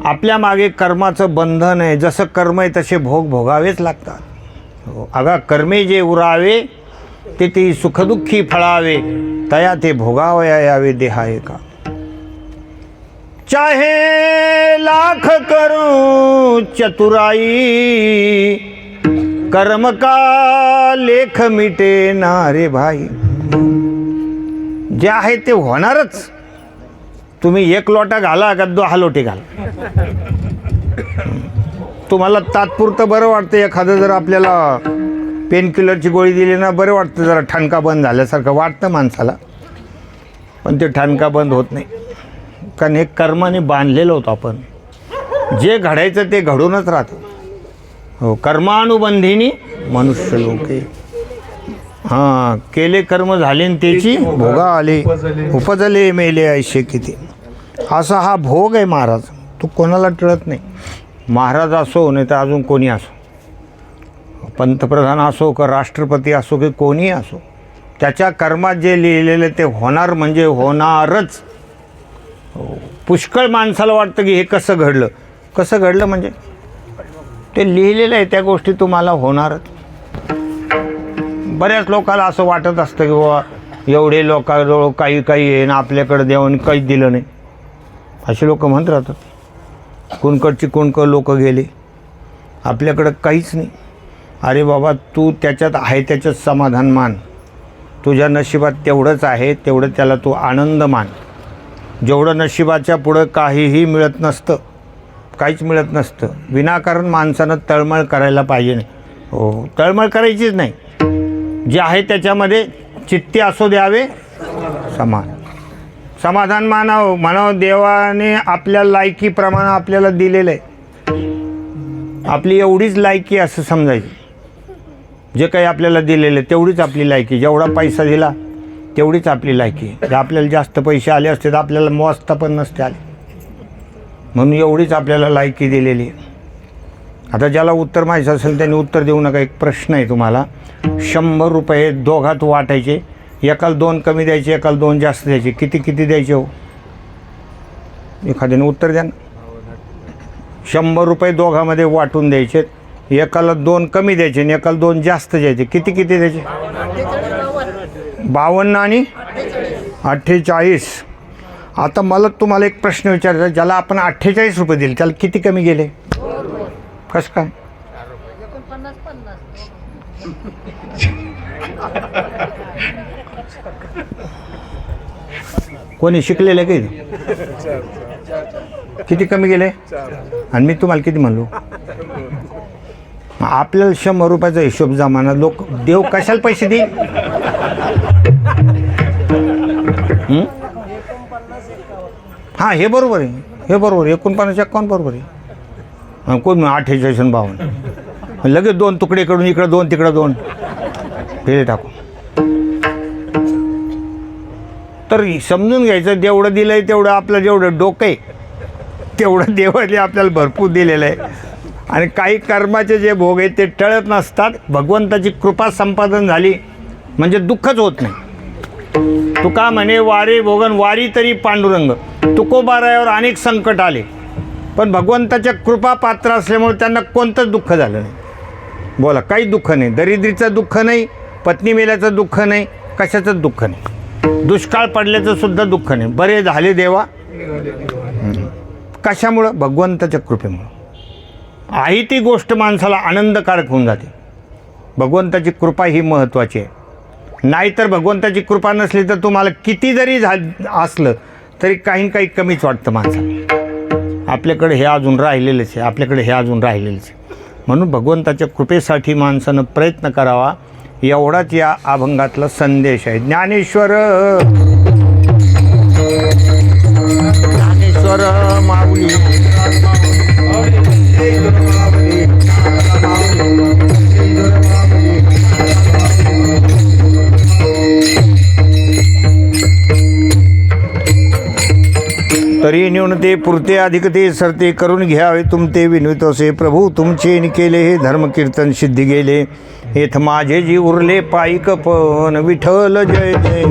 आपल्या मागे कर्माचं बंधन आहे, जसं कर्म आहे तसे भोग भोगावेच लागतात. अगा कर्मे जे उरावे ते ती सुखदुःखी फळावे, तया ते भोगावया यावे देहाये का. चाहे लाख करू चतुराई, कर्म का लेख मिटे ना रे भाई. जे आहे ते होणारच. तुम्ही एक लोटा घाला का 10 लोटे घाला. तुम्हाला तात्पुरतं बरं वाटतं, एखादं जर आपल्याला पेनकिलरची गोळी दिली ना बरं वाटतं, जरा ठणका बंद झाल्यासारखं वाटतं माणसाला, पण ते ठणका बंद होत नाही. कारण हे कर्माने बांधलेलं होतं आपण. जे घडायचं ते घडूनच राहतं. हो, कर्मानुबंधिनी मनुष्य लोके. हां, केले कर्म झाले आणि त्याची भोगा आले, उपजले मेले ऐशे किती. असा हा भोग आहे महाराज, तो कोणाला टळत नाही. महाराज असो नाही तर अजून कोणी असो, पंतप्रधान असो का राष्ट्रपती असो की कोणीही असो, त्याच्या कर्मात जे लिहिलेलं ते होणार म्हणजे होणारच. पुष्कळ माणसाला वाटतं की हे कसं घडलं, कसं घडलं म्हणजे ते लिहिलेलं आहे, त्या गोष्टी तुम्हाला होणारच. बऱ्याच लोकांना असं वाटत असतं की बाबा एवढे लोकांजवळ काही आहे ना आपल्याकडे देवाने काहीच दिलं नाही, असे लोक म्हणत राहतात. कुणकडची कुणकं लोक गेले, आपल्याकडं काहीच नाही. अरे बाबा तू त्याच्यात आहे त्याच्यात समाधान मान. तुझ्या नशिबात तेवढंच आहे, तेवढं त्याला तू आनंद मान. जेवढं नशिबाच्या पुढं काहीही मिळत नसतं, काहीच मिळत नसतं. विनाकारण माणसानं तळमळ करायला पाहिजे नाही. हो, तळमळ करायचीच नाही. जे आहे त्याच्यामध्ये चित्ती असो द्यावे समाधान मानावं. म्हणावं देवाने आपल्या लायकीप्रमाणे आपल्याला दिलेलं आहे, आपली एवढीच लायकी असं समजायची. जे काही आपल्याला दिलेलं आहे तेवढीच आपली लायकी. जेवढा पैसा दिला तेवढीच आपली लायकी. जर आपल्याला जास्त पैसे आले असते तर आपल्याला मोजता पण नसते आले, म्हणून एवढीच आपल्याला लायकी दिलेली आहे. आता ज्याला उत्तर माहिती असेल त्यांनी उत्तर देऊ नका. एक प्रश्न आहे तुम्हाला. 100 रुपये दोघात वाटायचे, एकाला 2 कमी द्यायचे, एकाला 2 जास्त द्यायचे, किती द्यायचे हो? एखाद्याने उत्तर द्या ना. 100 रुपये दोघांमध्ये वाटून द्यायचे, एकाला 2 कमी द्यायचे आणि एकाला 2 जास्त द्यायचे. किती द्यायचे? 52 आणि 48. आता मला तुम्हाला एक प्रश्न विचारायचा, ज्याला आपण 48 रुपये दिले त्याला किती कमी गेले? कसं काय? कोणी शिकलेलं काही? किती कमी गेले? आणि मी तुम्हाला किती म्हणलो? आपल्याला 100 रुपयाचा हिशोब जमाना. लोक देव कशाला पैसे देईल? हां, हे बरोबर आहे, हे बरोबर. 49-51 बरोबर आहे. कोण 48 आणि 52 लगेच 2 तुकडे कडून इकडं 2 तिकडं 2 हे टाकू. तर समजून घ्यायचं जेवढं दिलं आहे तेवढं आपलं जेवढं डोकं आहे तेवढं देवाने आपल्याला भरपूर दिलेलं आहे. आणि काही कर्माचे जे भोग आहेत ते टळत नसतात. भगवंताची कृपा संपादन झाली म्हणजे दुःखच होत नाही. तुका म्हणे वारे भोगन वारी तरी पांडुरंग. तुकोबारायावर अनेक संकट आले पण भगवंताच्या कृपा पात्र असल्यामुळे त्यांना कोणतंच दुःख झालं नाही. बोला, काही दुःख नाही. दरिद्रीचं दुःख नाही, पत्नी मेल्याचं दुःख नाही, कशाचंच दुःख नाही. दुष्काळ पडल्याचं सुद्धा दुःख नाही. बरे झाले देवा. कशामुळं? भगवंताच्या कृपेमुळं. आहे ती गोष्ट माणसाला आनंदकारक होऊन जाते. भगवंताची कृपा ही महत्त्वाची आहे. नाहीतर भगवंताची कृपा नसली तर तुम्हाला किती जरी असलं तरी काही काही कमीच वाटतं माणसाला. आपल्याकडे हे अजून राहिलेलंच आहे, आपल्याकडे हे अजून राहिलेलंच आहे. म्हणून भगवंताच्या कृपेसाठी माणसानं प्रयत्न करावा, एवढाच या अभंगातला संदेश आहे. ज्ञानेश्वर ज्ञानेश्वर माऊली तरी न्यूनते पुरते अधिकते सरते करून घ्यावे तुमते विनवितोसे. प्रभू तुमचे केले हे धर्मकीर्तन सिद्धी गेले. हेथ माझे जी उरले पायिक पण विठ्ठल जय जय.